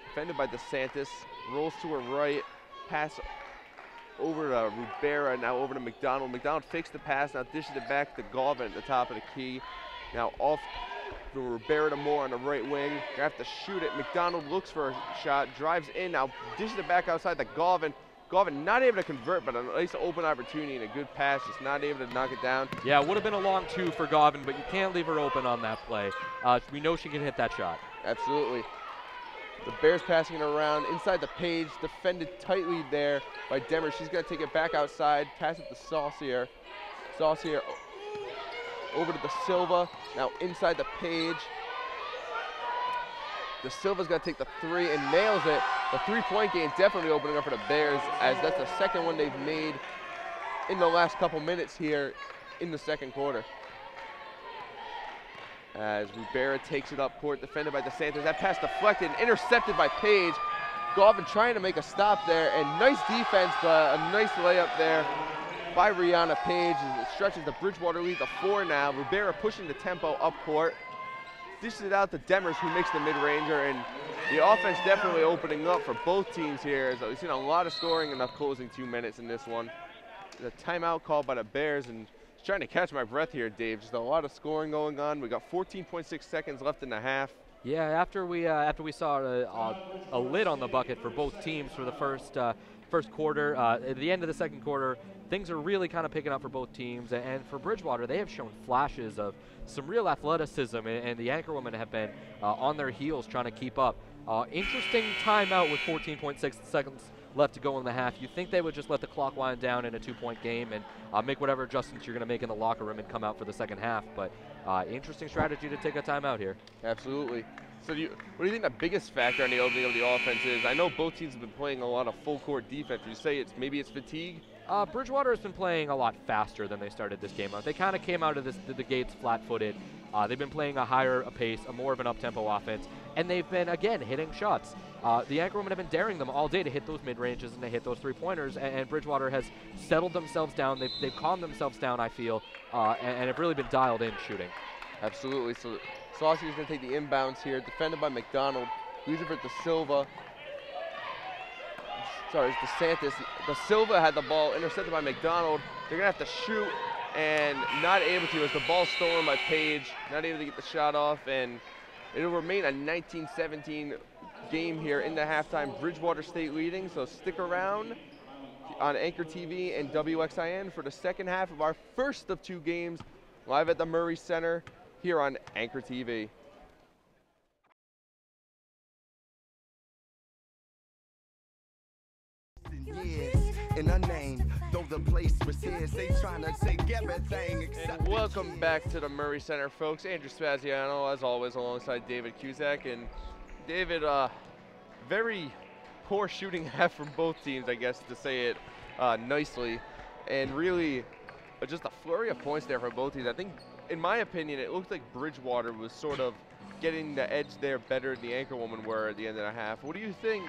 Defended by DeSantis. Rolls to her right. Pass over to Rubera, now over to McDonald. McDonald fakes the pass, now dishes it back to Galvin at the top of the key. Now off from Rubera to Moore on the right wing. Gonna have to shoot it. McDonald looks for a shot, drives in, now dishes it back outside to Galvin. Galvin not able to convert, but a nice open opportunity and a good pass, just not able to knock it down. Yeah, it would have been a long two for Galvin, but you can't leave her open on that play. We know she can hit that shot. Absolutely. The Bears passing it around inside the Page, defended tightly there by Demers. She's going to take it back outside, pass it to Saucier. Saucier over to De Silva, now inside the Page. De Silva's going to take the three and nails it. The three-point game definitely opening up for the Bears, as that's the second one they've made in the last couple minutes here in the second quarter. As Rubera takes it up court, defended by DeSantis. That pass deflected and intercepted by Page. Galvin trying to make a stop there, and nice defense, but a nice layup there by Rihanna Page. As it stretches the Bridgewater lead to 4 now. Rubera pushing the tempo up court. Dishes it out to Demers, who makes the mid-ranger, and the offense definitely opening up for both teams here. As we've seen a lot of scoring in the closing 2 minutes in this one. The timeout called by the Bears, and trying to catch my breath here, Dave. Just a lot of scoring going on. We got 14.6 seconds left in the half. Yeah, after we saw a lid on the bucket for both teams for the first quarter, at the end of the second quarter, things are really kind of picking up for both teams. And for Bridgewater, they have shown flashes of some real athleticism, and the Anchorwomen have been on their heels trying to keep up. Interesting timeout with 14.6 seconds left to go in the half. You think they would just let the clock wind down in a 2-point game and make whatever adjustments you're going to make in the locker room and come out for the second half. But interesting strategy to take a timeout here. Absolutely. So what do you think the biggest factor in the opening of the offense is? I know both teams have been playing a lot of full court defense. You say maybe it's fatigue? Bridgewater has been playing a lot faster than they started this game out. They kind of came out of the gates flat-footed. They've been playing a higher pace, a more of an up-tempo offense, and they've been, again, hitting shots. The Anchorwomen have been daring them all day to hit those mid-ranges and to hit those three-pointers, and Bridgewater has settled themselves down. They've calmed themselves down, I feel, and have really been dialed in shooting. Absolutely. So Saucier's going to take the inbounds here, defended by McDonald. Losing for De Silva. Sorry, it's DeSantis. De Silva had the ball intercepted by McDonald. They're going to have to shoot and not able to as the ball's stolen by Page. Not able to get the shot off, and it'll remain a 19-17 game here in the halftime. Bridgewater State leading, so stick around on Anchor TV and WXIN for the second half of our first of 2 games live at the Murray Center here on Anchor TV. In a name, though the place was here, they trying to take everything except. And welcome back to the Murray Center, folks. Andrew Spaziano, as always, alongside David Cusack. And David, very poor shooting half from both teams, I guess, to say it nicely. And really, just a flurry of points there for both teams. I think, in my opinion, it looked like Bridgewater was sort of getting the edge there better than the Anchorwomen were at the end of the half. What do you think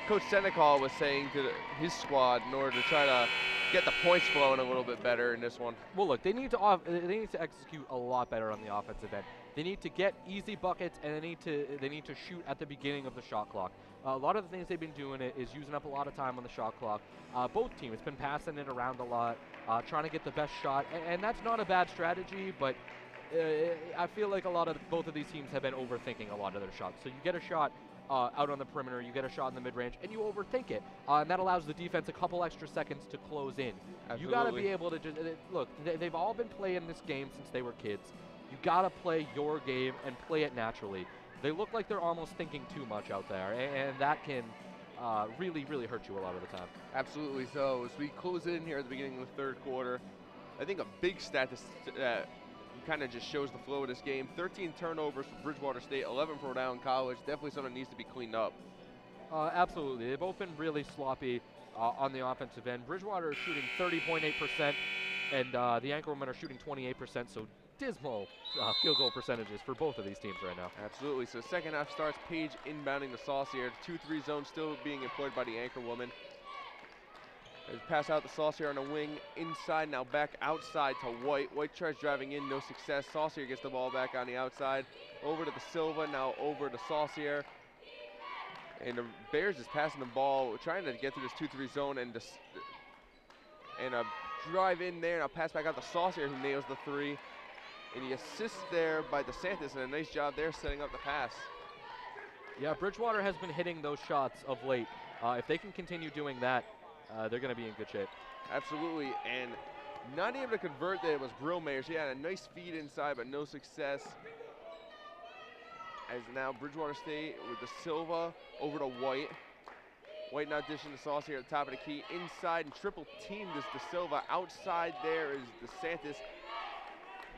Coach Senecal was saying to his squad in order to try to get the points flowing a little bit better in this one? Well, look, they need to execute a lot better on the offensive end. They need to get easy buckets, and they need to shoot at the beginning of the shot clock. A lot of the things they've been doing is using up a lot of time on the shot clock. Both teams have been passing it around a lot, trying to get the best shot, and that's not a bad strategy, but I feel like both of these teams have been overthinking a lot of their shots. So you get a shot out on the perimeter, you get a shot in the mid-range, and you overthink it. And that allows the defense a couple extra seconds to close in. Absolutely. You got to be able to just look, they've all been playing this game since they were kids. You got to play your game and play it naturally. They look like they're almost thinking too much out there, and that can really, really hurt you a lot of the time. Absolutely. So as we close in here at the beginning of the third quarter, I think a big stat that kind of just shows the flow of this game. 13 turnovers for Bridgewater State, 11 for Rhode Island College. Definitely something that needs to be cleaned up. Absolutely. They've both been really sloppy on the offensive end. Bridgewater is shooting 30.8%, and the Anchorwomen are shooting 28%, so dismal field goal percentages for both of these teams right now. Absolutely. So second half starts, Page inbounding the Saucier. 2-3 zone still being employed by the Anchorwomen. Pass out the Saucier on a wing, inside, now back outside to White. White tries driving in, no success. Saucier gets the ball back on the outside. Over to the Silva, now over to Saucier. And the Bears is passing the ball, trying to get through this 2-3 zone, and a drive in there, and a pass back out to Saucier, who nails the three. And he assists there by DeSantis, and a nice job there setting up the pass. Yeah, Bridgewater has been hitting those shots of late. If they can continue doing that, they're going to be in good shape. Absolutely, and not able to convert there was Brillmayer. She had a nice feed inside, but no success. As now Bridgewater State with the Silva over to White. White now dishing the Saucier at the top of the key. Inside and triple team this De Silva. Outside there is DeSantis.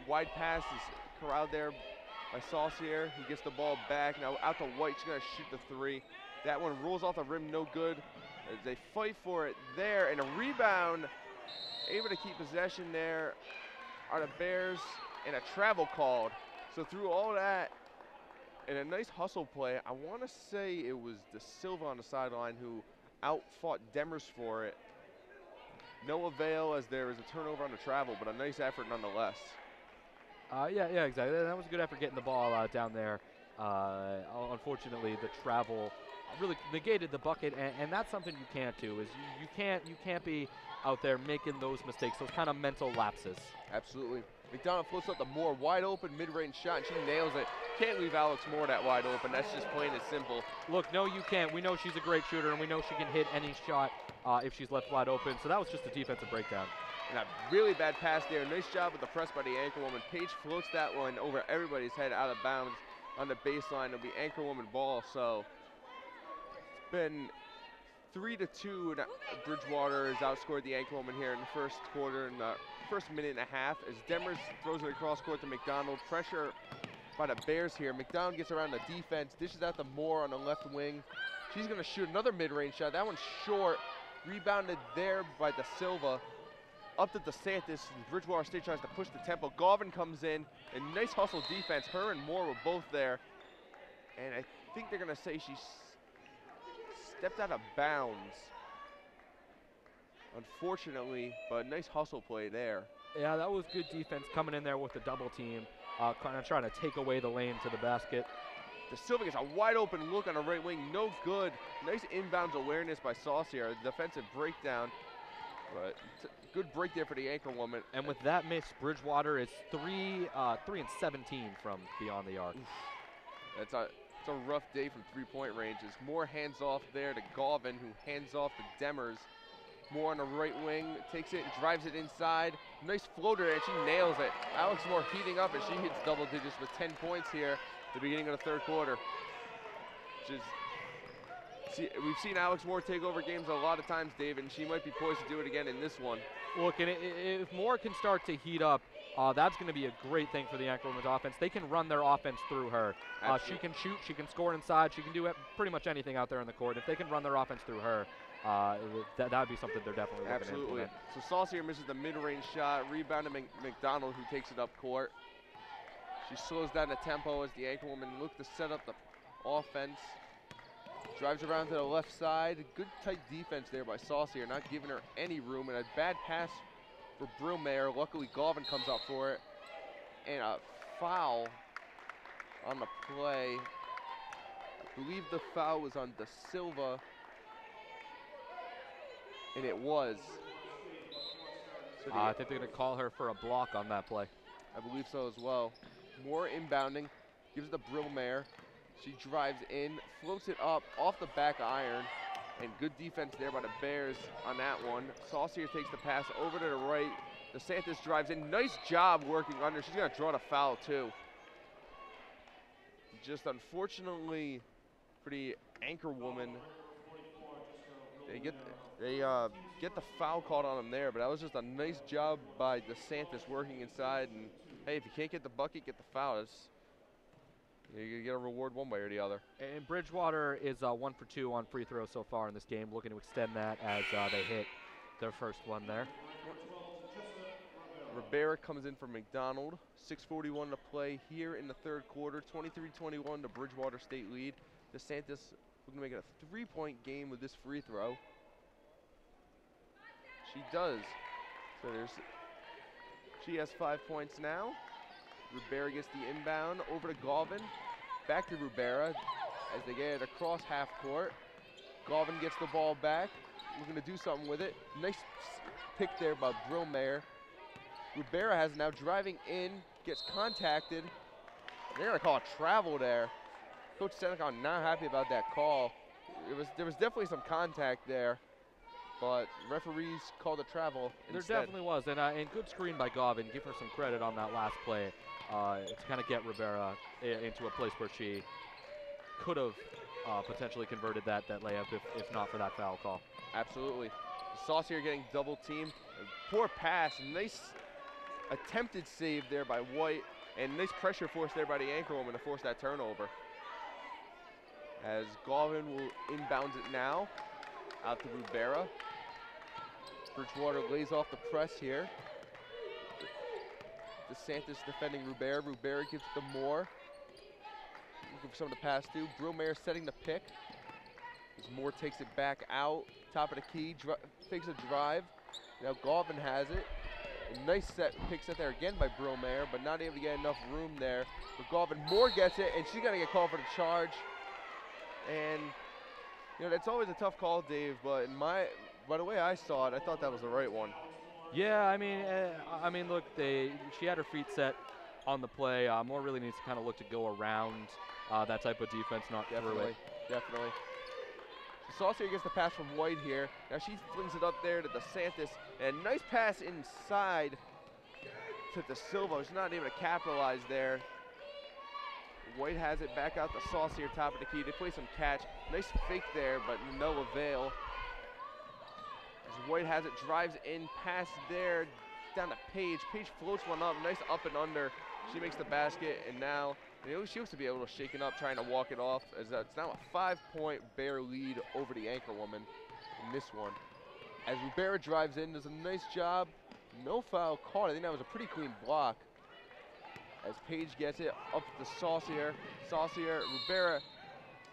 Wide pass is corralled there by Saucier. He gets the ball back. Now out to White. She's going to shoot the three. That one rolls off the rim, no good. As they fight for it there, and a rebound. Able to keep possession there are the Bears, and a travel called. So through all that, and a nice hustle play, I want to say it was De Silva on the sideline who out-fought Demers for it. No avail as there is a turnover on the travel, but a nice effort nonetheless. Yeah, exactly. That was a good effort getting the ball down there. Unfortunately, the travel really negated the bucket, and that's something you can't do. Is you can't be out there making those mistakes, those kind of mental lapses. Absolutely. McDonald floats up the Moore, wide open mid-range shot, and she nails it. Can't leave Alex Moore that wide open. That's just plain and simple. Look, no, you can't. We know she's a great shooter, and we know she can hit any shot if she's left wide open. So that was just a defensive breakdown. And a really bad pass there. Nice job with the press by the Anchorwoman. Page floats that one over everybody's head out of bounds on the baseline. It'll be Anchorwoman ball. So it's been 3-2, and Bridgewater has outscored the Anchorwoman here in the first quarter, in the first minute and a half, as Demers throws it across court to McDonald. Pressure by the Bears here. McDonald gets around the defense, dishes out to Moore on the left wing. She's going to shoot another mid-range shot. That one's short. Rebounded there by De Silva. Up to DeSantis, and Bridgewater State tries to push the tempo. Garvin comes in, and nice hustle defense. Her and Moore were both there. And I think they're going to say she stepped out of bounds, unfortunately, but nice hustle play there. Yeah, that was good defense coming in there with the double team, kind of trying to take away the lane to the basket. De Silva gets a wide open look on the right wing, no good. Nice inbounds awareness by Saucier, a defensive breakdown, but good break there for the Anchorwoman. And with that miss, Bridgewater is 3 and 17 from beyond the arc. It's a rough day from three-point range. As Moore hands off there to Garvin, who hands off to Demers. Moore on the right wing, takes it and drives it inside. Nice floater, and she nails it. Alex Moore heating up, and she hits double digits with 10 points here at the beginning of the third quarter. We've seen Alex Moore take over games a lot of times, David, and she might be poised to do it again in this one. Look, and if Moore can start to heat up, that's going to be a great thing for the Anchorwomen's offense. They can run their offense through her. She can shoot, she can score inside, she can do pretty much anything out there on the court. If they can run their offense through her, that would be something they're definitely looking to implement. So Saucier misses the mid-range shot, rebounded McDonald, who takes it up court. She slows down the tempo as the Anchorwomen look to set up the offense. Drives around to the left side. Good tight defense there by Saucier, not giving her any room, and a bad pass for Brillmayer. Luckily, Garvin comes out for it. And a foul on the play. I believe the foul was on De Silva. And it was. So I think they're going to call her for a block on that play. I believe so as well. Moore inbounding, gives it to Brillmayer. She drives in, floats it up off the back iron, and good defense there by the Bears on that one. Saucier takes the pass over to the right. DeSantis drives in. Nice job working under. She's going to draw the foul too. Just unfortunately for the Anchorwoman, They get the foul called on him there, but that was just a nice job by DeSantis working inside. And hey, if you can't get the bucket, get the foul. You're gonna get a reward one way or the other. And Bridgewater is 1 for 2 on free throws so far in this game, looking to extend that as they hit their first one there. Rivera comes in for McDonald. 6:41 to play here in the third quarter. 23-21 to Bridgewater State lead. DeSantis looking to make it a 3-point game with this free throw. She does. So she has 5 points now. Rivera gets the inbound over to Galvin. Back to Rivera as they get it across half court. Galvin gets the ball back, looking to do something with it. Nice pick there by Brillmare. Rivera has now driving in, gets contacted. They're gonna call a travel there. Coach Seneca not happy about that call. There was definitely some contact there, but referees called a travel instead. There definitely was, and good screen by Galvin. Give her some credit on that last play to kind of get Rivera into a place where she could have potentially converted that layup if not for that foul call. Absolutely. Saucier getting double teamed. Poor pass, nice attempted save there by White, and nice pressure force there by the anchor woman to force that turnover. As Galvin will inbound it now, out to Rivera. Bridgewater lays off the press here. DeSantis defending Rivera. Rivera gives it to Moore. Looking for someone to pass to. Brillmare setting the pick. As Moore takes it back out. Top of the key. Fakes a drive. Now Galvin has it. A nice pick set there again by Brillmare, but not able to get enough room there for Galvin. Moore gets it, and she's going to get called for the charge. And, that's always a tough call, Dave, but by the way I saw it, I thought that was the right one. Yeah, I mean, look, she had her feet set on the play. Moore really needs to kind of look to go around that type of defense, not through it. Definitely. Saucier gets the pass from White here. Now she flings it up there to DeSantis, and a nice pass inside to De Silva. She's not able to capitalize there. White has it back out to Saucier, top of the key. They play some catch. Nice fake there, but no avail. As White has it, drives in, pass there, down to Paige. Paige floats one up, nice up and under. She makes the basket, and now she used to be able to shake it up, trying to walk it off. As it's now a 5-point Bear lead over the anchor woman in this one. As Rivera drives in, does a nice job. No foul called. I think that was a pretty clean block. As Paige gets it up to Saucier. Saucier, Rivera,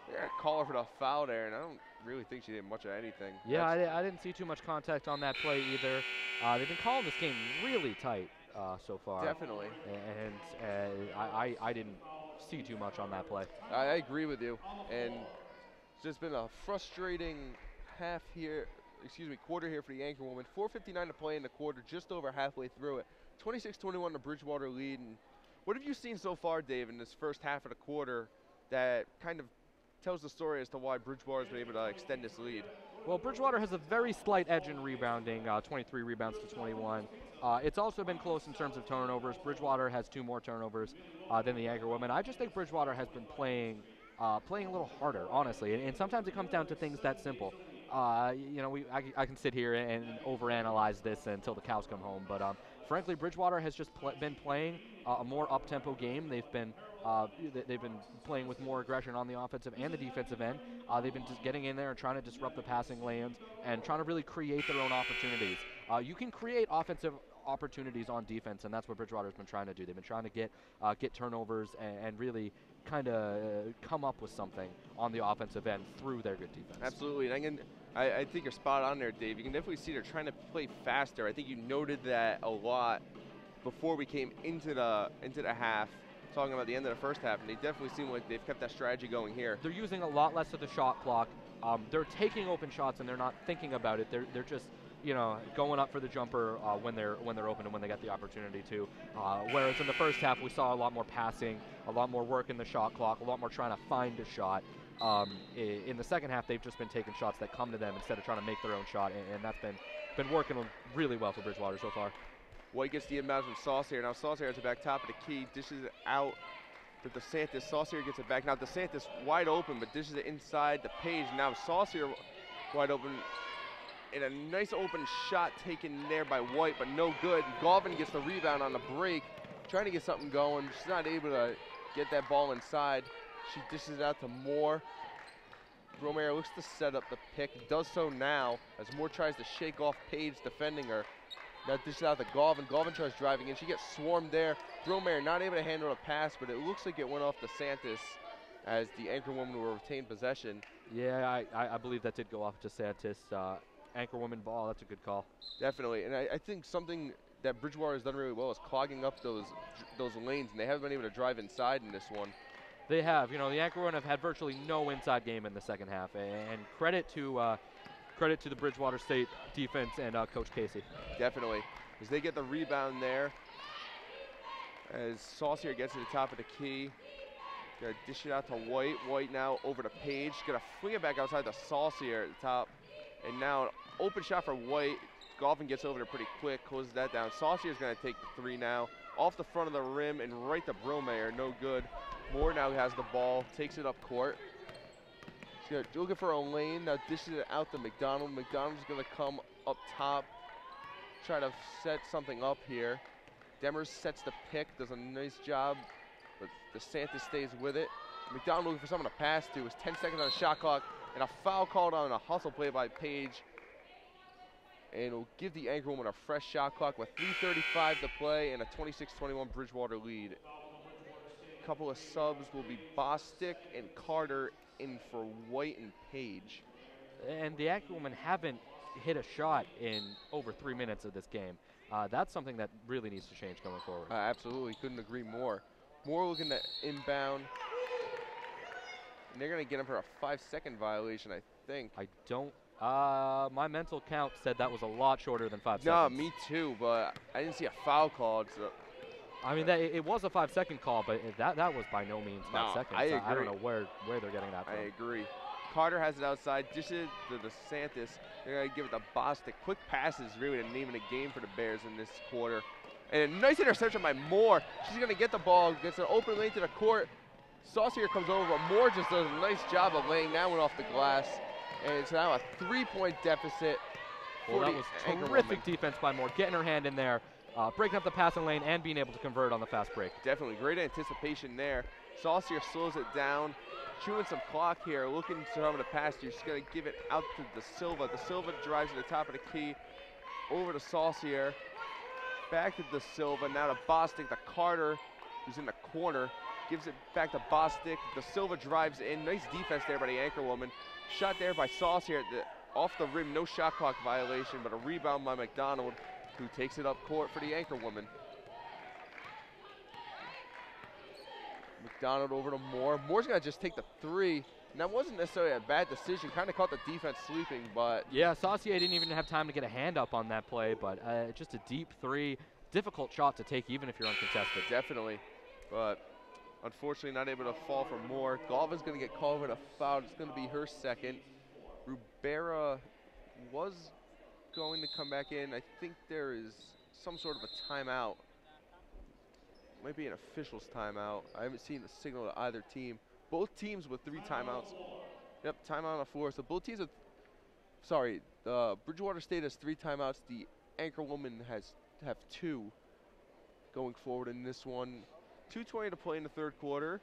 they're going to call her for the foul there, and I don't really think she did much of anything. Yeah, I didn't see too much contact on that play either. They've been calling this game really tight so far. Definitely. And I didn't see too much on that play. I agree with you. And it's just been a frustrating quarter here for the anchor woman. 4:59 to play in the quarter, just over halfway through it. 26-21 to Bridgewater lead. And what have you seen so far, Dave, in this first half of the quarter that kind of tells the story as to why Bridgewater's been able to extend this lead? Well, Bridgewater has a very slight edge in rebounding, 23 rebounds to 21. It's also been close in terms of turnovers. Bridgewater has 2 more turnovers than the anchor woman. I just think Bridgewater has been playing a little harder, honestly, and sometimes it comes down to things that simple. I can sit here and overanalyze this until the cows come home, but frankly, Bridgewater has just been playing a more up-tempo game. They've been playing with more aggression on the offensive and the defensive end. They've been just getting in there and trying to disrupt the passing lanes and trying to really create their own opportunities. You can create offensive opportunities on defense, and that's what Bridgewater's been trying to do. They've been trying to get turnovers and really kind of come up with something on the offensive end through their good defense. Absolutely, and I think you're spot on there, Dave. You can definitely see they're trying to play faster. I think you noted that a lot before we came into the half, talking about the end of the first half, and they definitely seem like they've kept that strategy going here. They're using a lot less of the shot clock. They're taking open shots and they're not thinking about it. They're just going up for the jumper when they're open and when they get the opportunity to. Whereas in the first half we saw a lot more passing, a lot more work in the shot clock, a lot more trying to find a shot. In the second half, they've just been taking shots that come to them instead of trying to make their own shot, and that's been working really well for Bridgewater so far. White gets the inbound from Saucier. Now Saucier has it back top of the key, dishes it out to DeSantis. Saucier gets it back. Now DeSantis wide open, but dishes it inside the Page. Now Saucier wide open. And a nice open shot taken there by White, but no good. Galvin gets the rebound on the break, trying to get something going. She's not able to get that ball inside. She dishes it out to Moore. Romero looks to set up the pick, does so now as Moore tries to shake off Page defending her. Now dishes out to Galvin. Galvin tries driving in. She gets swarmed there. Romero not able to handle a pass, but it looks like it went off to Santos as the anchor woman will retain possession. Yeah, I believe that did go off to Santos. Anchor woman ball, that's a good call. Definitely, and I think something that Bridgewater has done really well is clogging up those lanes, and they haven't been able to drive inside in this one. They have. You know, the anchor women have had virtually no inside game in the second half, and credit to the Bridgewater State defense and Coach Casey. Definitely, as they get the rebound there, as Saucier gets to the top of the key. Gonna dish it out to White. White now over to Page. Gonna fling it back outside to Saucier at the top. And now an open shot for White. Galvin gets over there pretty quick, closes that down. Saucier's gonna take the three now. Off the front of the rim and right to Bromayer, no good. Moore now has the ball, takes it up court. She's looking for a lane, now dishes it out to McDonald. McDonald's gonna come up top, try to set something up here. Demers sets the pick, does a nice job, but DeSantis stays with it. McDonald looking for someone to pass to. It's 10 seconds on the shot clock, and a foul called on a hustle play by Page. And it'll give the anchor woman a fresh shot clock with 3:35 to play and a 26-21 Bridgewater lead. A couple of subs will be Bostic and Carter in for White and Page. And the anchor women haven't hit a shot in over 3 minutes of this game. That's something that really needs to change going forward. Absolutely, couldn't agree more. Moore looking to inbound. And they're going to get him for a 5-second violation, I think. I don't. My mental count said that was a lot shorter than 5 seconds. No, me too, but I didn't see a foul called. So. I mean, it was a 5-second call, but that was by no means 5 seconds. I agree. I don't know where they're getting that from. I agree. Carter has it outside, dishes to DeSantis. They're going to give it to Bostic. Quick passes, really the name of the game for the Bears in this quarter. And a nice interception by Moore. She's going to get the ball, gets an open lane to the court. Saucier comes over, but Moore just does a nice job of laying that one off the glass. And it's now a 3-point deficit. Well, that was terrific defense by Moore, getting her hand in there, breaking up the passing lane, and being able to convert on the fast break. Definitely, great anticipation there. Saucier slows it down, chewing some clock here, looking to someone to pass to. She's going to give it out to De Silva. De Silva drives to the top of the key, over to Saucier, back to De Silva, now to Bostic, to Carter, who's in the corner, gives it back to Bostic. De Silva drives in, nice defense there by the anchor woman. Shot there by Saucier off the rim, no shot clock violation, but a rebound by McDonald, who takes it up court for the anchor woman. McDonald over to Moore. Moore's gonna just take the three. And that wasn't necessarily a bad decision, kind of caught the defense sleeping, but. Yeah, Saucier didn't even have time to get a hand up on that play, but just a deep three. Difficult shot to take even if you're uncontested. Definitely, but unfortunately not able to fall for Moore. Galvin's gonna get called with a foul. It's gonna be her second. Rubera was going to come back in. I think there is some sort of a timeout. Might be an official's timeout. I haven't seen the signal to either team. Both teams with 3 timeouts. Yep, timeout on the floor. So both teams Bridgewater State has 3 timeouts. The anchor woman have 2 going forward in this one. 2:20 to play in the third quarter.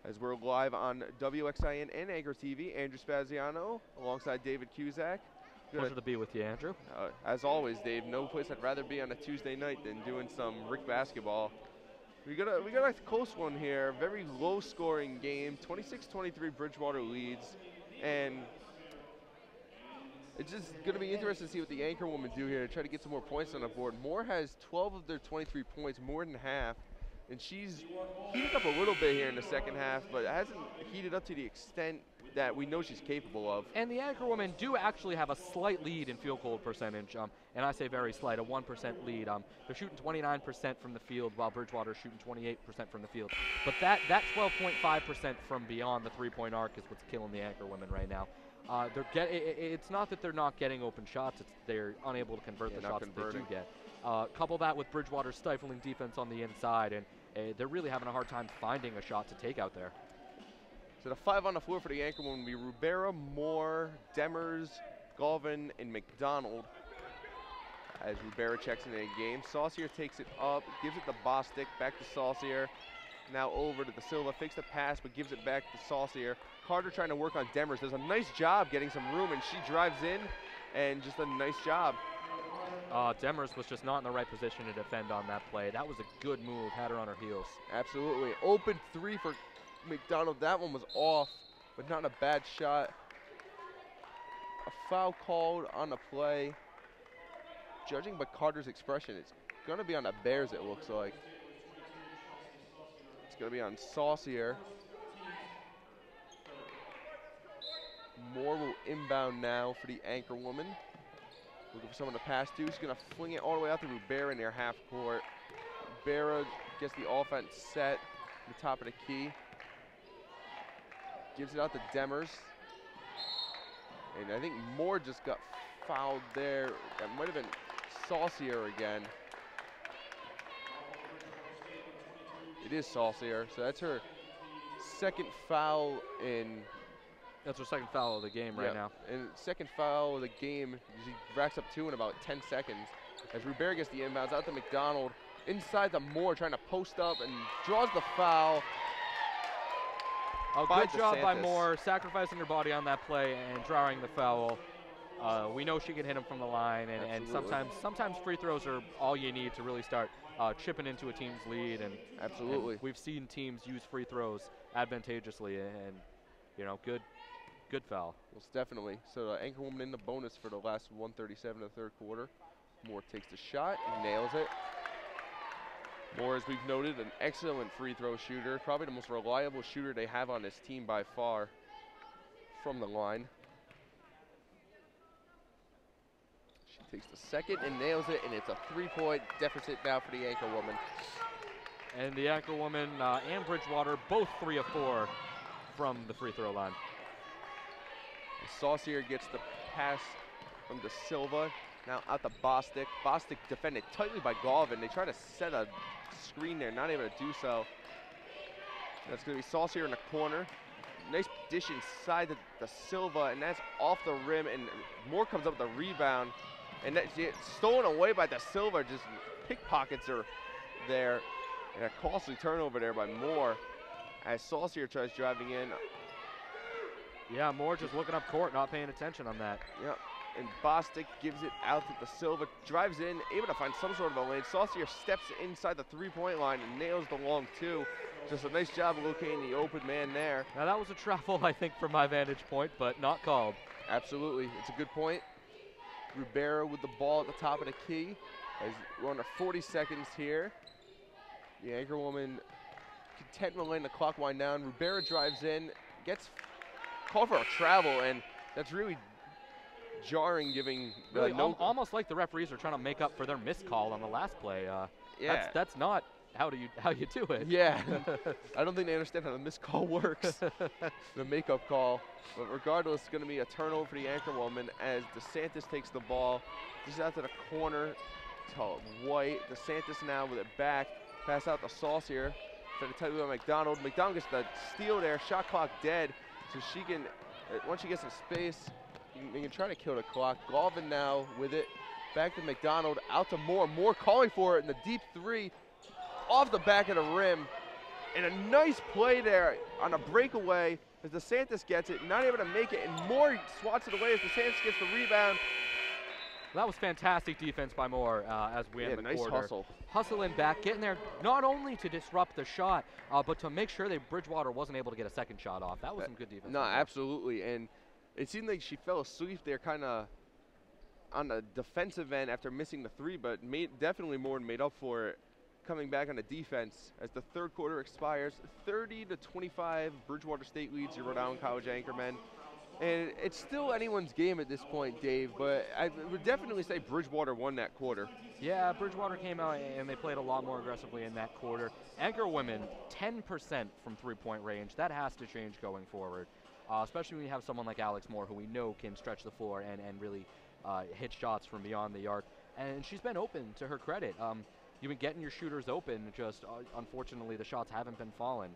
As we're live on WXIN and Anchor TV, Andrew Spaziano alongside David Cusack. Pleasure to be with you, Andrew. As always, Dave, no place I'd rather be on a Tuesday night than doing some RIC basketball. We got a close one here, very low-scoring game. 26-23 Bridgewater leads, and it's just going to be interesting to see what the anchor women do here to try to get some more points on the board. Moore has 12 of their 23 points, more than half. And she's heated up a little bit here in the second half, but hasn't heated up to the extent that we know she's capable of. And the anchor women do actually have a slight lead in field goal percentage, and I say very slight, a 1% lead. They're shooting 29% from the field, while Bridgewater's shooting 28% from the field. But that 12.5% from beyond the three-point arc is what's killing the anchor women right now. It's not that they're not getting open shots; it's they're unable to convert the shots that they do get. Couple that with Bridgewater's stifling defense on the inside, and they're really having a hard time finding a shot to take out there. So the 5 on the floor for the anchor woman will be Rubera, Moore, Demers, Galvin and McDonald as Rivera checks in the game. Saucier takes it up, gives it to Bostic, back to Saucier. Now over to the Silva, fakes the pass, but gives it back to Saucier. Carter trying to work on Demers. Does a nice job getting some room, and she drives in, and just a nice job. Demers was just not in the right position to defend on that play. That was a good move, had her on her heels. Absolutely. Open three for McDonald. That one was off, but not a bad shot. A foul called on the play. Judging by Carter's expression, it's going to be on the Bears, it looks like. It's going to be on Saucier. Moore will inbound now for the anchor woman. Looking for someone to pass to. She's going to fling it all the way out to Rivera near half court. Rivera gets the offense set at the top of the key. Gives it out to Demers. And I think Moore just got fouled there. That might have been Saucier again. It is Saucier, so that's her second foul in. That's her second foul of the game right now. And second foul of the game. She racks up 2 in about 10 seconds. As Rivera gets the inbounds out to McDonald, inside to Moore, trying to post up and draws the foul. Good job by Moore, sacrificing her body on that play and drawing the foul. We know she can hit him from the line, and sometimes free throws are all you need to really start chipping into a team's lead. And absolutely, and we've seen teams use free throws advantageously, and you know, good foul. Most definitely. So the anchor woman in the bonus for the last 137 of the third quarter. Moore takes the shot, and nails it. Moore, as we've noted, an excellent free throw shooter, probably the most reliable shooter they have on this team by far from the line. She takes the second and nails it, and it's a 3-point deficit now for the anchor woman. And the anchor woman and Bridgewater, both 3 of 4 from the free throw line. Saucier gets the pass from De Silva. Now out to Bostic. Bostic defended tightly by Galvin. They try to set a screen there, not able to do so. That's going to be Saucier in the corner. Nice dish inside the Silva, and that's off the rim, and Moore comes up with a rebound. And that's stolen away by De Silva. Just pickpockets are there. And a costly turnover there by Moore as Saucier tries driving in. Yeah, Moore just looking up court, not paying attention on that. Yep. And Bostic gives it out to De Silva, drives in, able to find some sort of a lane. Saucier steps inside the 3-point line and nails the long 2. Just a nice job of locating the open man there. Now that was a travel, I think, from my vantage point, but not called. Absolutely, it's a good point. Rivera with the ball at the top of the key. As we're under 40 seconds here. The anchor woman content with letting the clock wind down. Rivera drives in, gets called for a travel, and that's really jarring, giving really almost like the referees are trying to make up for their missed call on the last play. Yeah, that's not how you do it. Yeah, I don't think they understand how the missed call works, the makeup call. But regardless, it's going to be a turnover for the anchor woman as DeSantis takes the ball. Just out to the corner to White. DeSantis now with it back. Pass out to Saucier. Trying to tight with McDonald. McDonald gets the steal there. Shot clock dead. So she can, once she gets some space, they can try to kill the clock. Galvin now with it. Back to McDonald. Out to Moore. Moore calling for it in the deep 3. Off the back of the rim. And a nice play there on a breakaway as DeSantis gets it. Not able to make it. And Moore swats it away as DeSantis gets the rebound. That was fantastic defense by Moore as we end the nice quarter. Hustle. Hustling back, getting there not only to disrupt the shot, but to make sure that Bridgewater wasn't able to get a second shot off. That was some good defense. No, absolutely. And it seemed like she fell asleep there kind of on the defensive end after missing the 3, but definitely more than made up for it coming back on the defense as the third quarter expires. 30-25, Bridgewater State leads your Rhode Island College Anchormen. And it's still anyone's game at this point, Dave, but I would definitely say Bridgewater won that quarter. Yeah, Bridgewater came out and they played a lot more aggressively in that quarter. Anchor women, 10% from 3-point range. That has to change going forward, especially when you have someone like Alex Moore, who we know can stretch the floor and really hit shots from beyond the arc. And she's been open, to her credit. You've been getting your shooters open, just unfortunately the shots haven't been falling.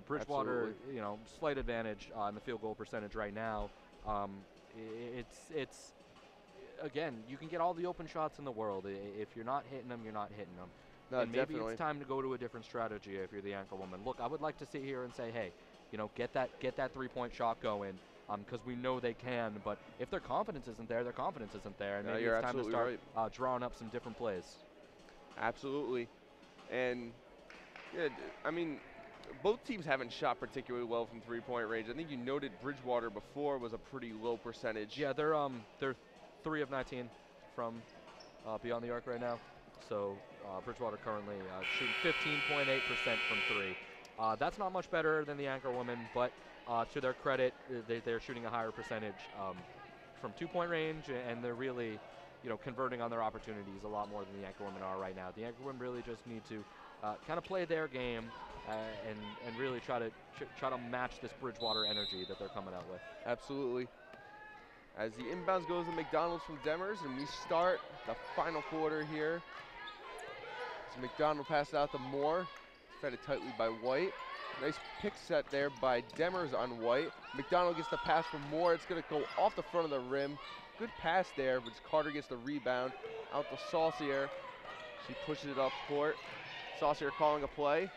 Bridgewater, Absolutely. slight advantage in the field goal percentage right now. It's again, you can get all the open shots in the world. If you're not hitting them, you're not hitting them. No, And maybe definitely. it's time to go to a different strategy if you're the Anchorwoman. Look, I would like to sit here and say, hey, you know, get that 3-point shot going, because we know they can. But if their confidence isn't there, their confidence isn't there, and No, maybe you're it's time to absolutely start drawing up some different plays. Absolutely. And, yeah, I mean, both teams haven't shot particularly well from three-point range. I think you noted Bridgewater before was a pretty low percentage. Yeah, they're 3 of 19 from beyond the arc right now. So Bridgewater currently shooting 15.8% from 3. That's not much better than the Anchorwoman, but to their credit, they're shooting a higher percentage from 2-point range, and they're really, you know, converting on their opportunities a lot more than the Anchorwomen are right now. The Anchorwomen really just need to kind of play their game and really try to match this Bridgewater energy that they're coming out with. Absolutely. As the inbounds goes to McDonald's from Demers, and we start the final quarter here. So McDonald passed out to Moore, defended tightly by White. Nice pick set there by Demers on White. McDonald gets the pass from Moore. It's going to go off the front of the rim. Good pass there, but Carter gets the rebound. Out to Saucier. She pushes it up court. Saucier calling a play.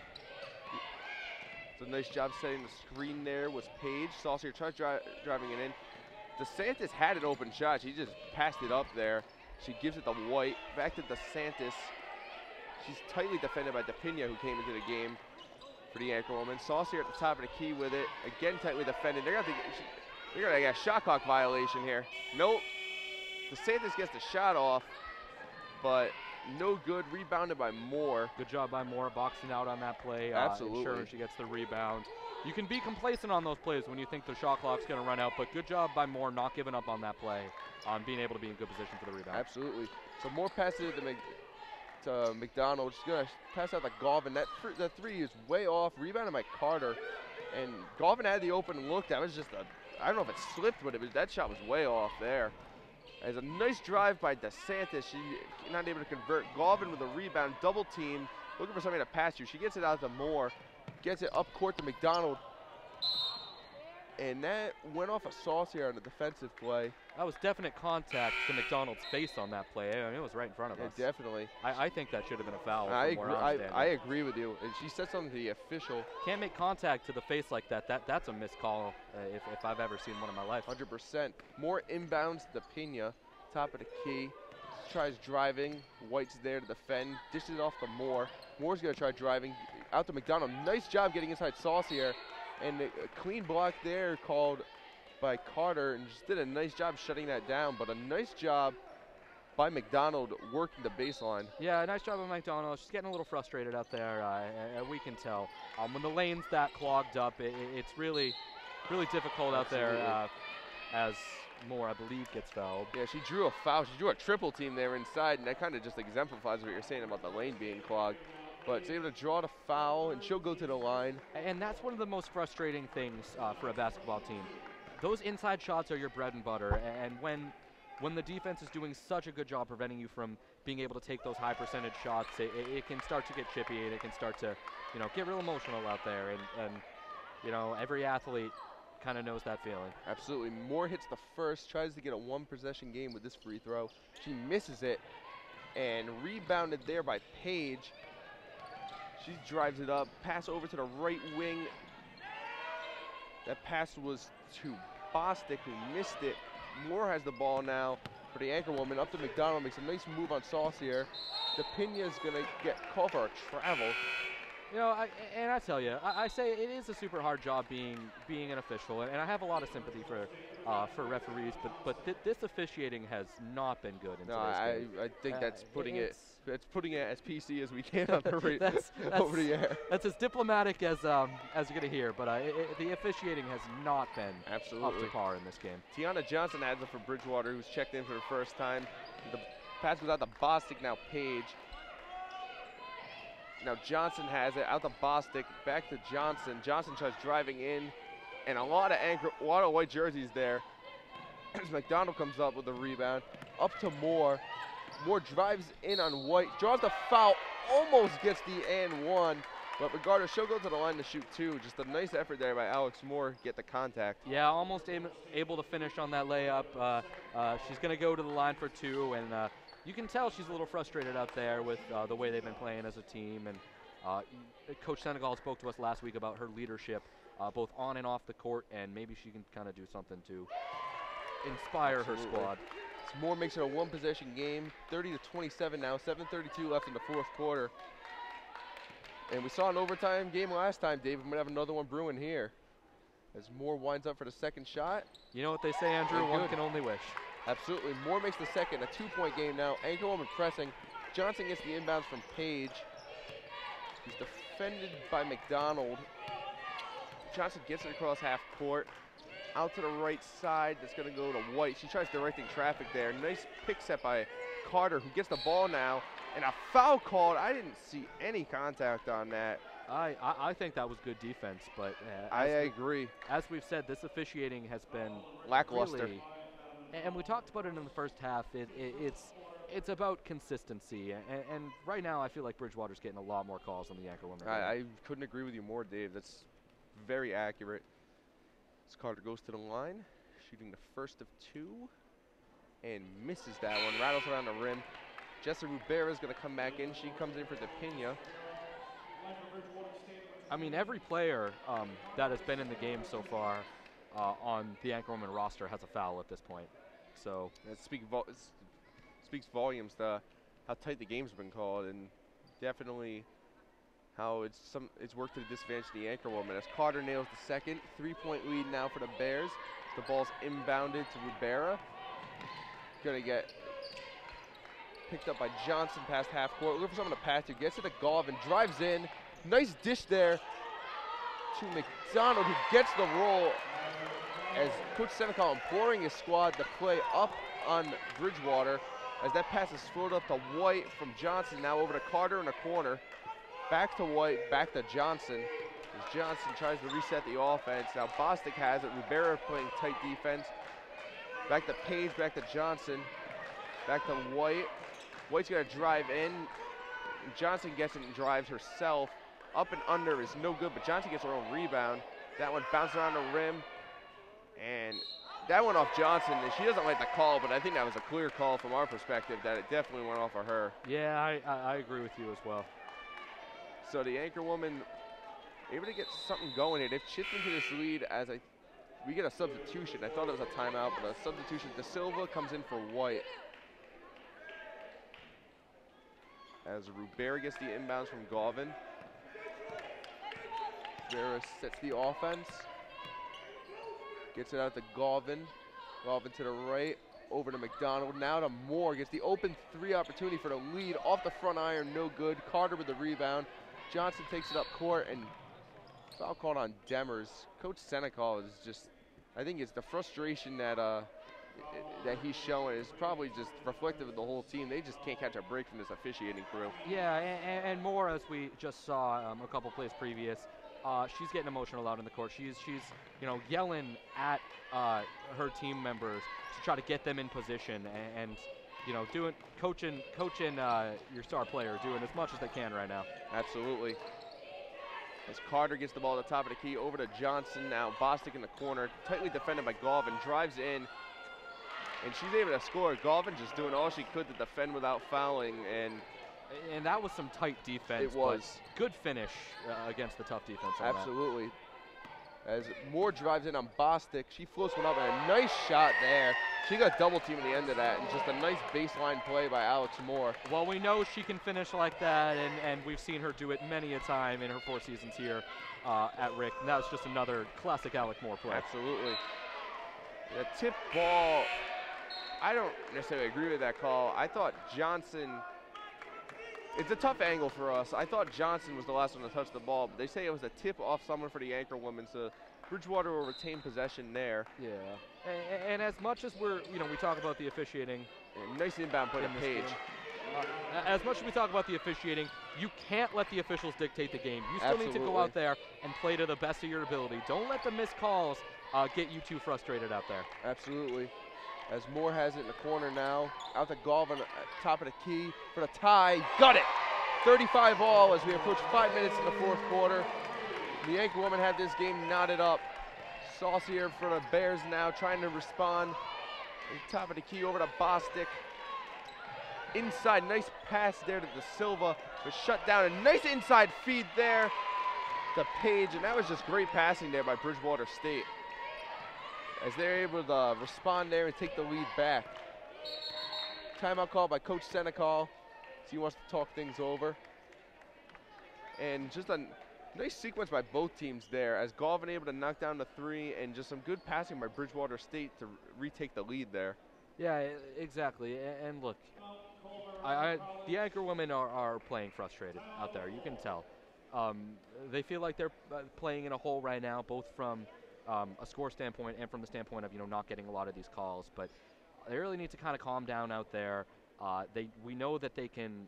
It's a nice job setting the screen there was Page. Saucier tries driving it in. DeSantis had an open shot. She just passed it up there. She gives it to White. Back to DeSantis. She's tightly defended by DePina, who came into the game for the Anchorwoman. Saucier at the top of the key with it. Again, tightly defended. They're gonna get a shot clock violation here. Nope. DeSantis gets the shot off, but no good. Rebounded by Moore. Good job by Moore boxing out on that play. Absolutely. Ensuring she gets the rebound. You can be complacent on those plays when you think the shot clock's going to run out, but good job by Moore not giving up on that play, on being able to be in good position for the rebound. Absolutely. So Moore passes it to McDonald. She's going to pass out to Galvin. That 3 is way off. Rebounded by Carter. And Galvin had the open look. That was just I don't know if it slipped, but that shot was way off there. As a nice drive by DeSantis. She not able to convert. Galvin with a rebound, double team, looking for somebody to pass you. She gets it out to Moore. Gets it up court to McDonald. And that went off a Saucier on a defensive play. That was definite contact to McDonald's face on that play. I mean, it was right in front of us. Yeah, definitely. I think that should have been a foul. I agree with you. And she said something to the official. Can't make contact to the face like that. That's a missed call if I've ever seen one in my life. 100%. More inbounds to Pena. Top of the key. Tries driving. White's there to defend. Dishes it off to Moore. Moore's going to try driving. Out to McDonald. Nice job getting inside Saucier. And a clean block there called by Carter, and just did a nice job shutting that down. But a nice job by McDonald working the baseline. Yeah, nice job by McDonald. She's getting a little frustrated out there. We can tell. When the lane's that clogged up, it's really difficult out there as Moore, I believe, gets fouled. Yeah, she drew a foul. She drew a triple team there inside, and that kind of just exemplifies what you're saying about the lane being clogged. But she's able to draw the foul, and she'll go to the line. And that's one of the most frustrating things for a basketball team. Those inside shots are your bread and butter, and when the defense is doing such a good job preventing you from being able to take those high percentage shots, it can start to get chippy, and it can start to, you know, get real emotional out there. And you know, every athlete kind of knows that feeling. Absolutely. Moore hits the first, tries to get a one-possession game with this free throw. She misses it, and rebounded there by Page. She drives it up, pass over to the right wing. That pass was to Bostic, who missed it. Moore has the ball now for the Anchorwoman. Up to McDonald, makes a nice move on Saucier. DePina's going to get called for a travel. You know, I tell you, I say it is a super hard job being an official, and I have a lot of sympathy for referees, but this officiating has not been good in today's game. I think that's putting it as PC as we can on the over the air. That's as diplomatic as you're gonna hear, but the officiating has not been up to par in this game. Tiana Johnson has it for Bridgewater, who's checked in for the first time. The pass goes out to Bostic, now Page. Now Johnson has it, out to Bostic, back to Johnson. Johnson tries driving in, and a lot of white jerseys there. As McDonald comes up with the rebound, up to Moore. Moore drives in on White, draws the foul, almost gets the and one. But regardless, she'll go to the line to shoot two. Just a nice effort there by Alex Moore, get the contact. Yeah, almost able to finish on that layup. She's going to go to the line for two, and you can tell she's a little frustrated out there with the way they've been playing as a team. And Coach Senegal spoke to us last week about her leadership, both on and off the court, and maybe she can kind of do something to inspire her squad. So Moore makes it a one-possession game, 30-27 now, 7:32 left in the fourth quarter. And we saw an overtime game last time, David. We might have another one brewing here. As Moore winds up for the second shot. You know what they say, Andrew? One can only wish. Absolutely. Moore makes the second, a two-point game now. Anchorwoman pressing. Johnson gets the inbounds from Page. He's defended by McDonald. Johnson gets it across half court. Out to the right side. That's going to go to White. She tries directing traffic there. Nice pick set by Carter, who gets the ball now. And a foul called. I didn't see any contact on that. I think that was good defense, but I agree. As we've said, this officiating has been lackluster. Really, and we talked about it in the first half. It's about consistency, and right now I feel like Bridgewater's getting a lot more calls on the Anchorwoman. I couldn't agree with you more, Dave. That's very accurate. As Carter goes to the line, shooting the first of two, and misses that one. Rattles around the rim. Jessa Rubera is going to come back in. She comes in for the Pena. I mean, every player that has been in the game so far on the Anchorwoman roster has a foul at this point. So it speaks volumes to how tight the game's been called, and definitely how it's worked to the disadvantage of the Anchorwoman. As Carter nails the second, 3-point lead now for the Bears. The ball's inbounded to Rubera. Going to get picked up by Johnson past half court. Looking for someone to pass to. Gets it to Galvin. Drives in. Nice dish there to McDonald, who gets the roll as Coach Senecal imploring his squad to play up on Bridgewater. As that pass is floated up to White from Johnson. Now over to Carter in the corner. Back to White. Back to Johnson. As Johnson tries to reset the offense. Now Bostic has it. Rubera playing tight defense. Back to Page. Back to Johnson. Back to White. White's going to drive in. Johnson gets it and drives herself. Up and under is no good, but Johnson gets her own rebound. That one bounced around the rim. And that went off Johnson. And she doesn't like the call, but I think that was a clear call from our perspective that it definitely went off of her. Yeah, I agree with you as well. So the Anchorwoman able to get something going here. They've chipped into this lead as we get a substitution. I thought it was a timeout, but a substitution. De Silva comes in for White. As Rubera gets the inbounds from Galvin. Rubera sets the offense. Gets it out to Galvin. Galvin to the right. Over to McDonald. Now to Moore. Gets the open three opportunity for the lead. Off the front iron. No good. Carter with the rebound. Johnson takes it up court. And foul called on Demers. Coach Senecal is just, I think it's the frustration that he's showing is probably just reflective of the whole team. They just can't catch a break from this officiating crew. Yeah, and more as we just saw a couple plays previous. She's getting emotional out in the court. She's yelling at her team members to try to get them in position and coaching your star player, doing as much as they can right now. Absolutely. As Carter gets the ball at the top of the key, over to Johnson now. Bostic in the corner, tightly defended by Galvin, drives in, and she's able to score. Galvin just doing all she could to defend without fouling, and that was some tight defense. It was. Good finish against the tough defense. Absolutely. As Moore drives in on Bostic, she floats one up, and a nice shot there. She got double team at the end of that, and just a nice baseline play by Alex Moore. Well, we know she can finish like that, and we've seen her do it many a time in her 4 seasons here at RIC, and that was just another classic Alex Moore play. Absolutely. The tip ball, I don't necessarily agree with that call. I thought Johnson, it's a tough angle for us. I thought Johnson was the last one to touch the ball, but they say it was a tip off someone for the Anchorwoman, so Bridgewater will retain possession there. Yeah, and as much as we talk about the officiating. Nice inbound play to Page. As much as we talk about the officiating, you can't let the officials dictate the game. You still need to go out there and play to the best of your ability. Don't let the missed calls get you too frustrated out there. Absolutely. As Moore has it in the corner now. Out to Galvin, top of the key for the tie. Got it! 35 all as we approach 5 minutes in the fourth quarter. The Anchor Woman had this game knotted up. Saucier for the Bears now trying to respond. Top of the key over to Bostic. Inside, nice pass there to De Silva, but shut down. A nice inside feed there to Page, and that was just great passing there by Bridgewater State, as they're able to respond there and take the lead back. Timeout call by Coach Senecal. He wants to talk things over. And just a nice sequence by both teams there, as Galvin able to knock down the three, and just some good passing by Bridgewater State to retake the lead there. Yeah, exactly. And look, the Anchor Women are playing frustrated out there. You can tell. They feel like they're playing in a hole right now, both from a score standpoint and from the standpoint of not getting a lot of these calls. But they really need to kind of calm down out there. We know that they can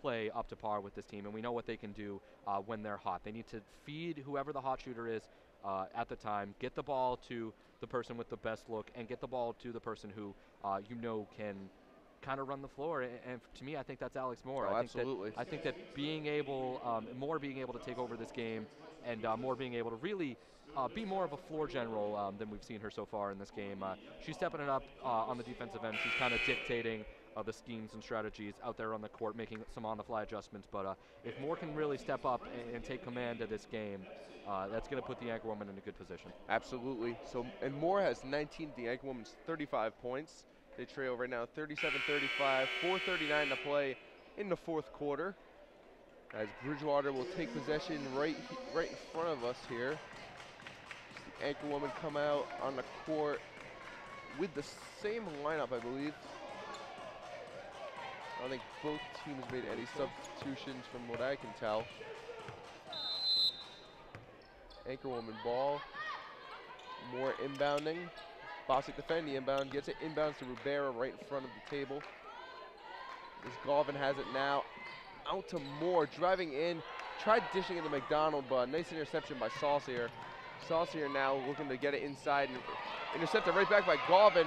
play up to par with this team, and we know what they can do when they're hot. They need to feed whoever the hot shooter is at the time, get the ball to the person with the best look, and get the ball to the person who can kind of run the floor. And to me, I think that's Alex Moore. Oh, absolutely. I think that being able to take over this game, and Moore being able to really be more of a floor general than we've seen her so far in this game. She's stepping it up on the defensive end. She's kind of dictating the schemes and strategies out there on the court, making some on-the-fly adjustments. But if Moore can really step up and take command of this game, that's going to put the Anchor Woman in a good position. Absolutely. So, and Moore has 19, the Anchor Woman's 35 points. They trail right now 37-35, 4:39 to play in the fourth quarter, as Bridgewater will take possession right in front of us here. The Anchor Woman come out on the court with the same lineup, I believe. I don't think both teams made any substitutions from what I can tell. Anchor Woman ball. More inbounding. Bostic defending the inbound, gets it inbounds to Rivera right in front of the table. This Galvin has it now. Out to Moore, driving in. Tried dishing it to McDonald, but a nice interception by Saucier. Saucier now looking to get it inside and intercepted right back by Galvin.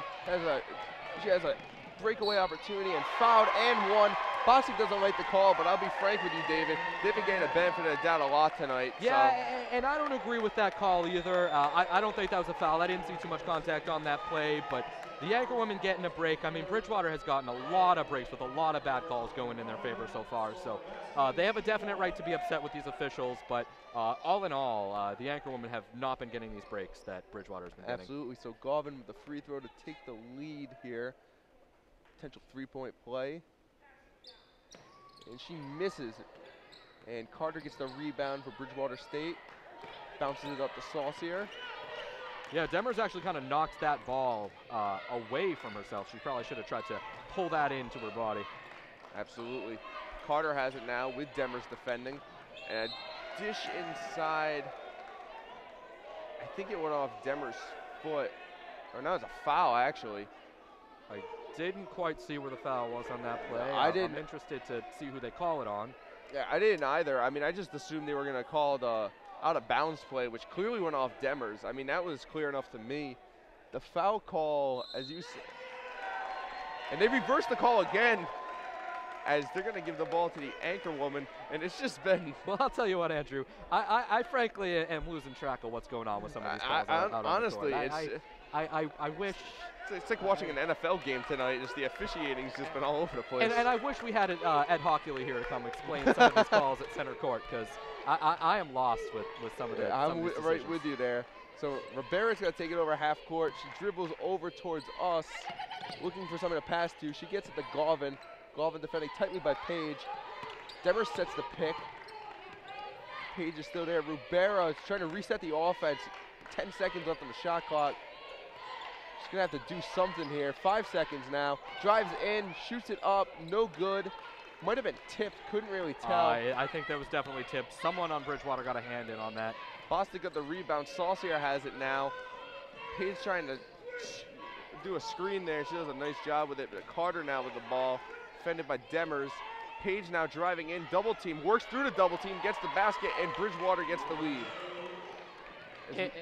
She has a breakaway opportunity and fouled and won. Bostic doesn't like the call, but I'll be frank with you, David. They've been getting a benefit of the doubt a lot tonight. Yeah, and I don't agree with that call either. I don't think that was a foul. I didn't see too much contact on that play, but the Anchor Women getting a break. I mean, Bridgewater has gotten a lot of breaks with a lot of bad calls going in their favor so far. So they have a definite right to be upset with these officials, but all in all, the Anchor Women have not been getting these breaks that Bridgewater's been getting. Absolutely. So Galvin with the free throw to take the lead here. Potential three-point play. And she misses. And Carter gets the rebound for Bridgewater State. Bounces it up to Saucier. Yeah, Demers actually kind of knocked that ball away from herself. She probably should have tried to pull that into her body. Absolutely. Carter has it now with Demers defending. And a dish inside. I think it went off Demers' foot. Or no, it's a foul, actually. I didn't quite see where the foul was on that play. I didn't. I'm interested to see who they call it on. Yeah, I didn't either. I mean, I just assumed they were going to call the out-of-bounds play, which clearly went off Demers. I mean, that was clear enough to me. The foul call, as you said, and they reversed the call again, as they're going to give the ball to the Anchor Woman, and it's just been... Well, I'll tell you what, Andrew. I frankly am losing track of what's going on with some of these calls out on honestly, the court. I wish... It's like watching an NFL game tonight. Just the officiating's just been all over the place. And I wish we had Ed Hockley here to come explain some of these calls at center court, because I am lost with some of the I'm right with you there. So Rivera's got to take it over half court. She dribbles over towards us, looking for someone to pass to. She gets it to Galvin. Galvin defending tightly by Page. Demers sets the pick. Page is still there. Rivera is trying to reset the offense. 10 seconds left on the shot clock. She's going to have to do something here. 5 seconds now. Drives in, shoots it up, no good. Might have been tipped, couldn't really tell. I think that was definitely tipped. Someone on Bridgewater got a hand in on that. Bostic got the rebound. Saucier has it now. Page trying to do a screen there. She does a nice job with it. But Carter now with the ball, defended by Demers. Page now driving in, double team, works through the double team, gets the basket, and Bridgewater gets the lead.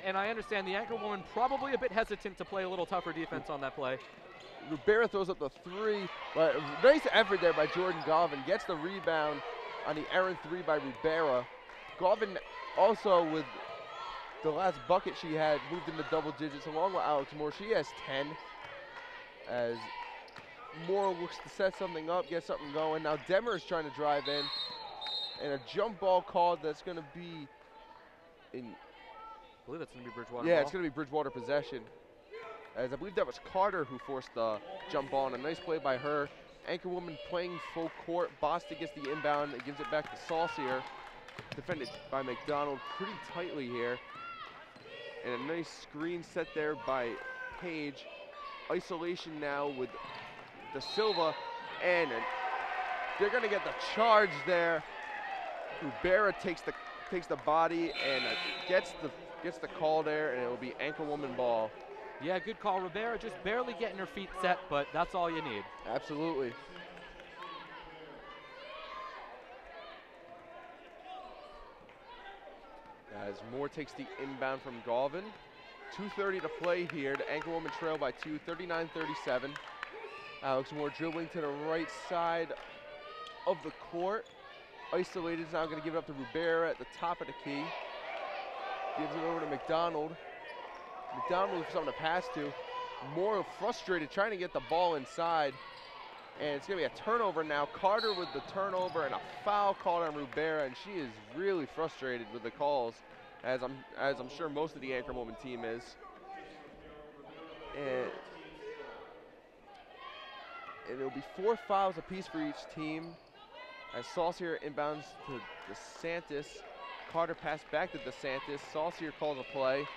And I understand the Anchor Woman probably a bit hesitant to play a little tougher defense on that play. Rivera throws up the three, but nice effort there by Jordan Galvin. Gets the rebound, on the errant 3 by Ribera. Garvin also with the last bucket she had moved into double digits along with Alex Moore. She has 10 as Moore looks to set something up, get something going. Now Demmer is trying to drive in, and a jump ball called that's going to be in. I believe that's going to be Bridgewater. Yeah, ball. it's going to be Bridgewater possession. As I believe that was Carter who forced the jump ball, and a nice play by her. Anchorwoman playing full court. Bostic gets the inbound and gives it back to Saucier. Defended by McDonald pretty tightly here. And a nice screen set there by Page. Isolation now with Da Silva, and they're going to get the charge there. Ribera takes the body and gets the call there, and it will be Anchorwoman ball. Yeah, good call. Ribera just barely getting her feet set, but that's all you need. Absolutely. As Moore takes the inbound from Galvin. 2:30 to play here. The Anchorwoman trail by 2, 39-37. Alex Moore dribbling to the right side of the court. Isolated is now going to give it up to Ribera at the top of the key. Gives it over to McDonald. McDonald with something to pass to. Moore frustrated trying to get the ball inside. And it's going to be a turnover now. Carter with the turnover and a foul called on Ribera, and she is really frustrated with the calls, as I'm sure most of the Anchorwoman team is. And it'll be 4 fouls apiece for each team. As Saucier inbounds to DeSantis. Carter passed back to DeSantis. Saucier calls a play.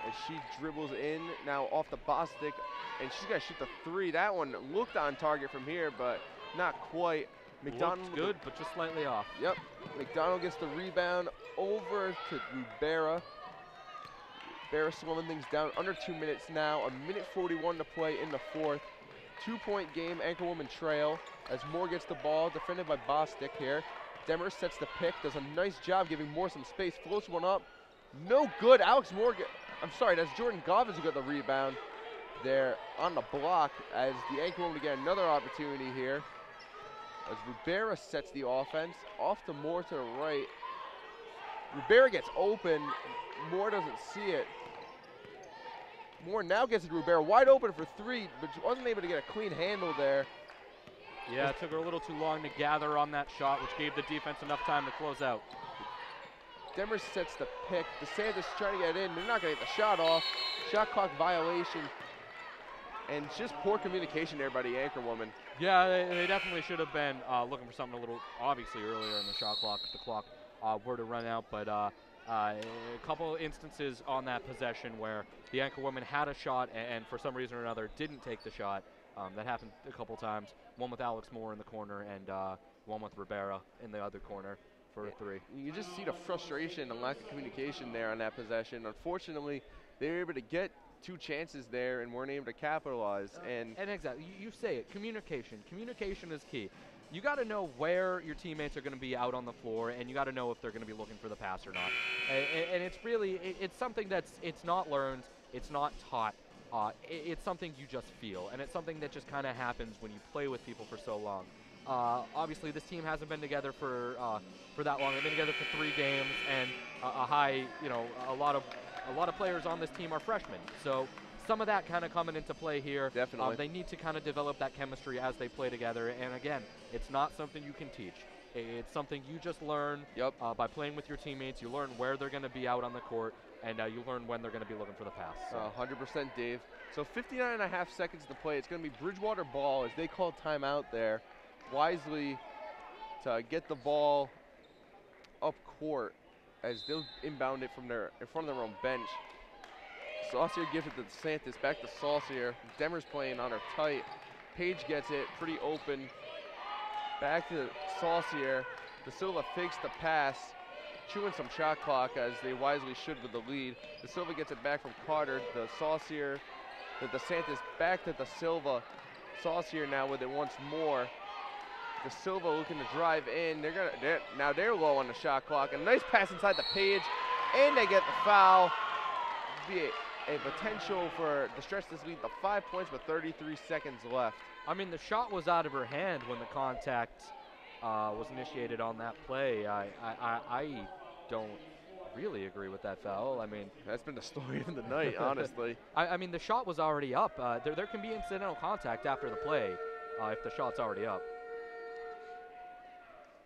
And she dribbles in now off the Bostic, and she's got to shoot the 3. That one looked on target from here, but not quite. McDonald looked good, but just slightly off. Yep. McDonald gets the rebound over to Ribera. Ribera slowing things down. Under 2 minutes now. 1:41 to play in the 4th. 2-point game. Anchorwoman trail as Moore gets the ball, defended by Bostic here. Demmer sets the pick. Does a nice job giving Moore some space. Floats one up. No good. Alex Moore. I'm sorry, that's Jordan Goffins who got the rebound there on the block, as the Anchorwoman get another opportunity here. As Ribera sets the offense, off to Moore to the right. Ribera gets open, Moore doesn't see it. Moore now gets it to Ribera, wide open for 3, but she wasn't able to get a clean handle there. Yeah, it took her a little too long to gather on that shot, which gave the defense enough time to close out. Demers sets the pick. DeSantis trying to get in. They're not going to get the shot off. Shot clock violation. And just poor communication there by the Anchorwoman. Yeah, they definitely should have been looking for something a little, obviously, earlier in the shot clock if the clock were to run out. But a couple of instances on that possession where the Anchorwoman had a shot and for some reason or another didn't take the shot. That happened a couple times. One with Alex Moore in the corner and one with Ribera in the other corner. For 3. You just see the frustration and lack of communication there on that possession. Unfortunately, they were able to get 2 chances there and weren't able to capitalize. And exactly, you say it, communication. Communication is key. You got to know where your teammates are going to be out on the floor, and you got to know if they're going to be looking for the pass or not. And it's really, it's something it's not learned, it's not taught. It's something you just feel, and it's something that just kind of happens when you play with people for so long. Obviously, this team hasn't been together for that long. They've been together for 3 games, and a lot of players on this team are freshmen. So some of that kind of coming into play here. Definitely. They need to kind of develop that chemistry as they play together. And again, it's not something you can teach. It's something you just learn by playing with your teammates. You learn where they're going to be out on the court, and you learn when they're going to be looking for the pass. So. 100%, Dave. So 59.5 seconds to play. It's going to be Bridgewater ball as they call timeout there. Wisely to get the ball up court as they'll inbound it from in front of their own bench. Saucier gives it to DeSantis, back to Saucier. Demmer's playing on her tight. Page gets it, pretty open. Back to Saucier. Da Silva fakes the pass, chewing some shot clock as they wisely should with the lead. Da Silva gets it back from Carter. The Saucier, the DeSantis back to Da Silva. Saucier now with it once more. Da Silva looking to drive in. Now they're low on the shot clock. A nice pass inside the Page, and they get the foul. Be a potential to stretch this lead to 5 points with 33 seconds left. I mean, the shot was out of her hand when the contact was initiated on that play. I don't really agree with that foul. I mean, That's been the story of the night, honestly. I mean, the shot was already up. There can be incidental contact after the play if the shot's already up.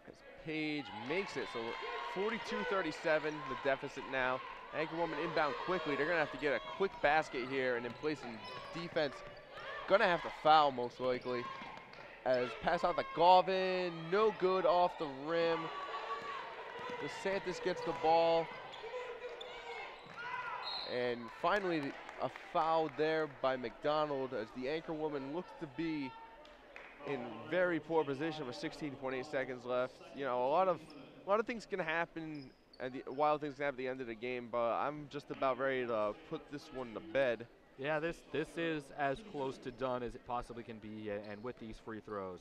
As Page makes it, so 42-37, the deficit now. Anchorwoman inbound quickly. They're going to have to get a quick basket here, and then play some defense. Going to have to foul, most likely. As pass out to Galvin, no good off the rim. DeSantis gets the ball. And finally, a foul there by McDonald as the Anchorwoman looks to be in very poor position with 16.8 seconds left. You know, a lot of things can happen, and wild things can happen at the end of the game, but I'm just about ready to put this one to bed. Yeah, this is as close to done as it possibly can be, and with these free throws,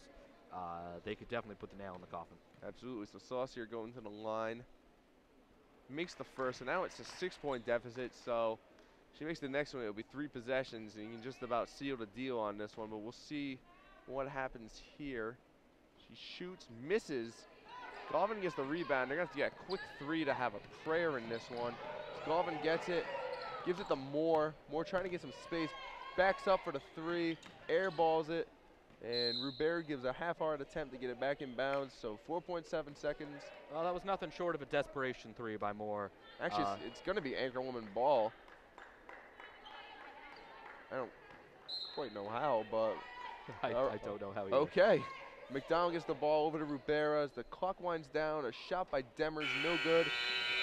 they could definitely put the nail in the coffin. Absolutely. So Saucier going to the line, makes the first, and now it's a 6-point deficit. So she makes the next one. It'll be 3 possessions, and you can just about seal the deal on this one. But we'll see what happens here. She shoots, misses. Galvin gets the rebound. They're gonna have to get a quick 3 to have a prayer in this one. Galvin gets it, gives it to Moore. Moore trying to get some space, backs up for the 3, airballs it, and Rubera gives a half-hearted attempt to get it back in bounds. So 4.7 seconds. Well, that was nothing short of a desperation 3 by Moore. Actually, it's going to be Anchorwoman ball. I don't quite know how, but I don't know how either. okay. McDonald gets the ball over to Rubera as the clock winds down. A shot by Demers, no good.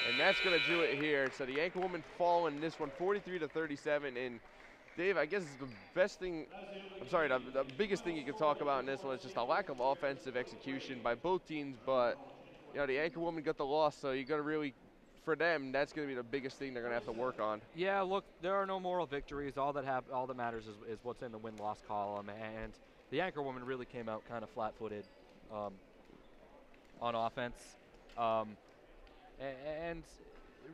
And that's going to do it here. So the Anchorwoman fall in this one, 43-37. And Dave, I guess it's the best thing, the biggest thing you can talk about in this one is just a lack of offensive execution by both teams. But, you know, the Anchorwoman got the loss, so you got to really, for them, that's going to be the biggest thing they're going to have to work on. Yeah, look, there are no moral victories. All that matters is what's in the win-loss column. And the Anchorwoman really came out kind of flat-footed on offense. And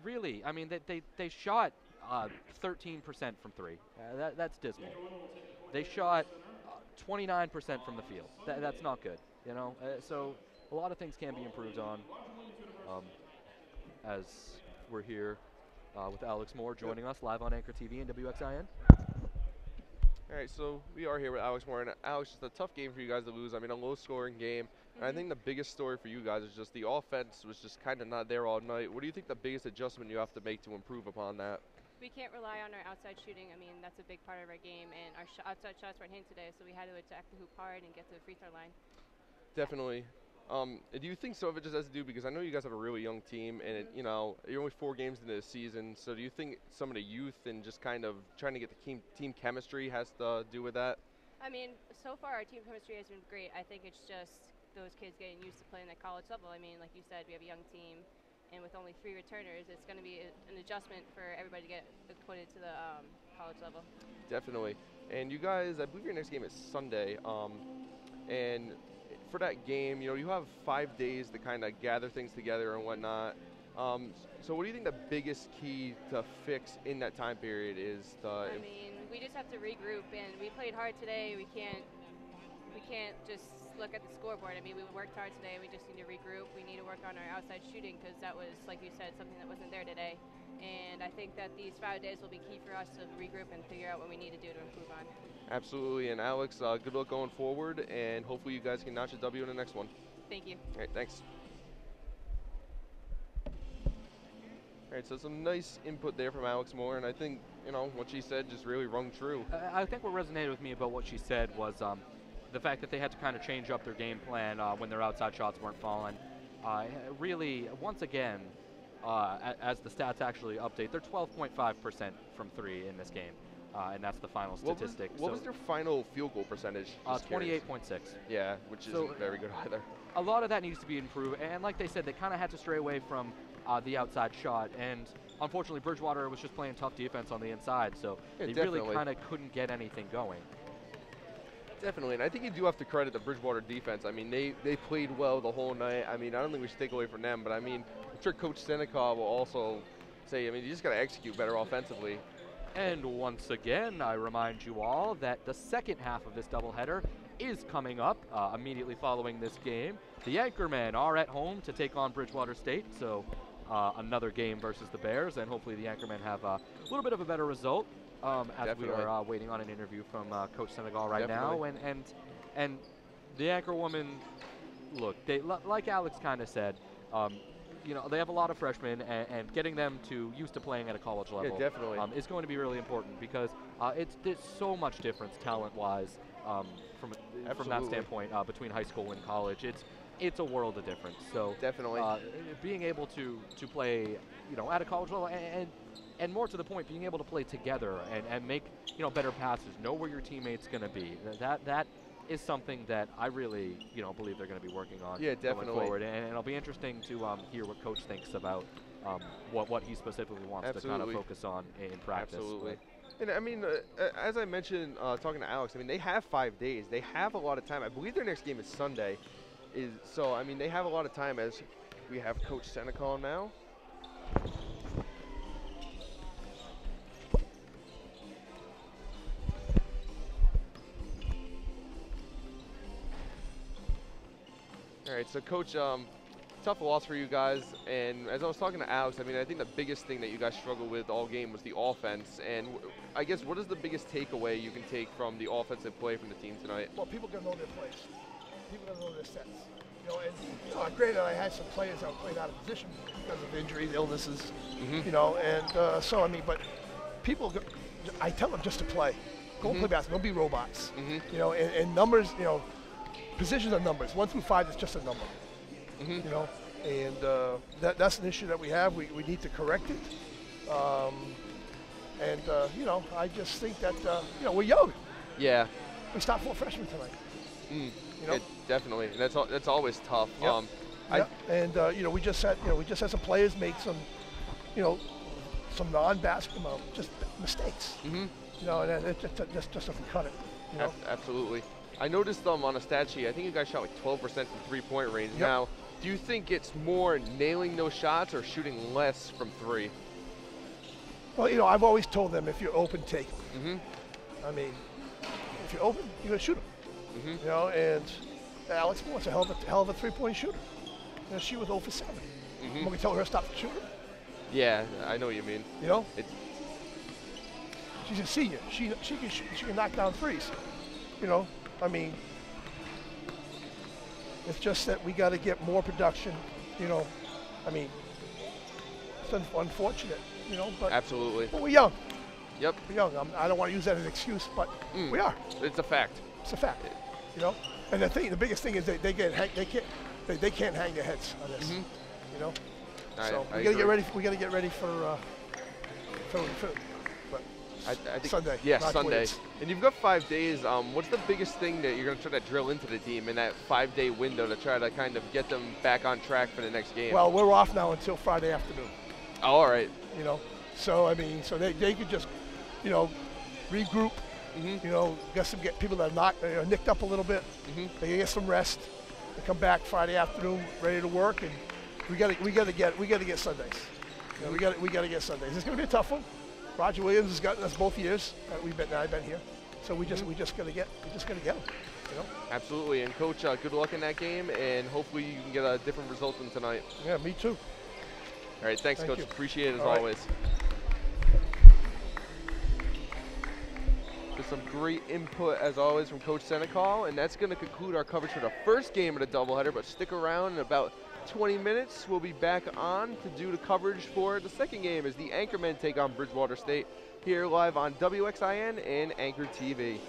really, I mean, they shot 13% from 3. That's dismal. They shot 29% from the field. That's not good, you know. So a lot of things can be improved on. As we're here with Alex Moore joining us live on Anchor TV and WXIN. All right, so we are here with Alex Moore, and Alex, it's a tough game for you guys to lose. I mean, a low-scoring game. And I think the biggest story for you guys is just the offense was just kind of not there all night. What do you think the biggest adjustment you have to make to improve upon that? We can't rely on our outside shooting. I mean, that's a big part of our game, and our outside shots weren't hitting today, so we had to attack the hoop hard and get to the free throw line. Definitely. Do you think some of it just has to do, because I know you guys have a really young team, and you know, you're only 4 games into the season, so do you think some of the youth and just kind of trying to get the team chemistry has to do with that? I mean, so far our team chemistry has been great. I think it's just those kids getting used to playing at college level. I mean, like you said, we have a young team, and with only 3 returners, it's going to be an adjustment for everybody to get acquainted to the college level. Definitely. And you guys, I believe your next game is Sunday, and for that game, you know, you have 5 days to kind of gather things together and whatnot. So what do you think the biggest key to fix in that time period is? I mean, we just have to regroup, and we played hard today. We can't just look at the scoreboard. I mean, we worked hard today. We just need to regroup. We need to work on our outside shooting because that was, like you said, something that wasn't there today. And I think that these 5 days will be key for us to regroup and figure out what we need to do to improve on. Absolutely. And Alex, good luck going forward, and hopefully you guys can notch a W in the next one. Thank you. All right, thanks. All right, so some nice input there from Alex Moore, and I think, you know, what she said just really rung true. I think what resonated with me about what she said was the fact that they had to kind of change up their game plan when their outside shots weren't falling. Really, once again, as the stats actually update, they're 12.5% from 3 in this game, and that's the final statistic. What was their final field goal percentage? 28.6. Yeah, which isn't very good either. A lot of that needs to be improved, and like they said, they kind of had to stray away from the outside shot, and unfortunately Bridgewater was just playing tough defense on the inside, so they really kind of couldn't get anything going. Definitely, and I think you do have to credit the Bridgewater defense. I mean, they played well the whole night. I mean, I don't think we should take away from them, but I mean, I'm sure Coach Seneca will also say, I mean, you just got to execute better offensively. And once again, I remind you all that the second half of this doubleheader is coming up immediately following this game. The Anchormen are at home to take on Bridgewater State, so another game versus the Bears, and hopefully the Anchormen have a little bit of a better result as we are waiting on an interview from Coach Senegal right now. And the Anchorwomen, look, they like Alex kind of said, you know, they have a lot of freshmen, and getting them used to playing at a college level is going to be really important, because there's so much difference talent-wise from that standpoint between high school and college. It's a world of difference. So being able to play, you know, at a college level, and more to the point, being able to play together and make, you know, better passes, know where your teammate's going to be. That is something that I really, you know, believe they're going to be working on going forward. And it'll be interesting to hear what Coach thinks about what he specifically wants to kind of focus on in practice. Absolutely. And I mean, as I mentioned, talking to Alex, I mean, they have 5 days. They have a lot of time. I believe their next game is Sunday. So, I mean, they have a lot of time, as we have Coach Senecal now. All right, so Coach, tough loss for you guys, and as I was talking to Alex, I mean, I think the biggest thing that you guys struggled with all game was the offense, and I guess what is the biggest takeaway you can take from the offensive play from the team tonight? Well, people got to know their plays. People got to know their sets. You know, and you know, granted, I had some players that played out of position because of injuries, illnesses, you know, and so, I mean, but people, I tell them just to play. Go play basketball. Don't be robots. You know, and numbers, you know, positions are numbers. 1 through 5 is just a number. You know, and that's an issue that we have. We need to correct it. You know, I just think that, you know, we're young. Yeah. We stopped 4 freshmen tonight. You know? Yeah, definitely. And that's always tough. You know, we just had some players make some, you know, some non-basketball just mistakes. You know, and it just doesn't cut it. You know? Absolutely. I noticed on a stat sheet, I think you guys shot like 12% from three-point range. Now, do you think it's more nailing those shots or shooting less from 3? Well, you know, I've always told them, if you're open, take it. I mean, if you're open, you're going to shoot them. You know, and Alex Moore's a hell of a three-point shooter. You know, she was 0 for 7. When we tell her to stop shooting. Yeah, I know what you mean. You know? She's a senior. She can knock down threes. You know, I mean, it's just that we got to get more production. You know, I mean, it's unfortunate. You know, but absolutely. But we're young. Yep. We're young. I don't want to use that as an excuse, but we are. It's a fact. It's a fact. You know, and the biggest thing is they can't hang their heads on this. You know, so we got to get ready. We got to get ready for I think Sunday. Yeah, Sunday. Twins. And you've got 5 days. What's the biggest thing that you're going to try to drill into the team in that 5-day window to try to kind of get them back on track for the next game? Well, we're off now until Friday afternoon. Oh, all right. You know, so I mean, so they could just, you know, regroup. You know, get people that are nicked up a little bit. They can get some rest. They come back Friday afternoon ready to work, and we got to get Sundays. You know, we got to get Sundays. It's going to be a tough one. Roger Williams has gotten us both years that I've been here, so we just got to get them. You know. Absolutely, and Coach, good luck in that game, and hopefully you can get a different result than tonight. Yeah, me too. All right, thanks, Coach. You. Appreciate it as All right. always. There's some great input as always from Coach Senecal, and that's going to conclude our coverage for the first game of the doubleheader. But stick around. In about 20 minutes, we'll be back on to do the coverage for the second game as the Anchormen take on Bridgewater State here live on WXIN and Anchor TV.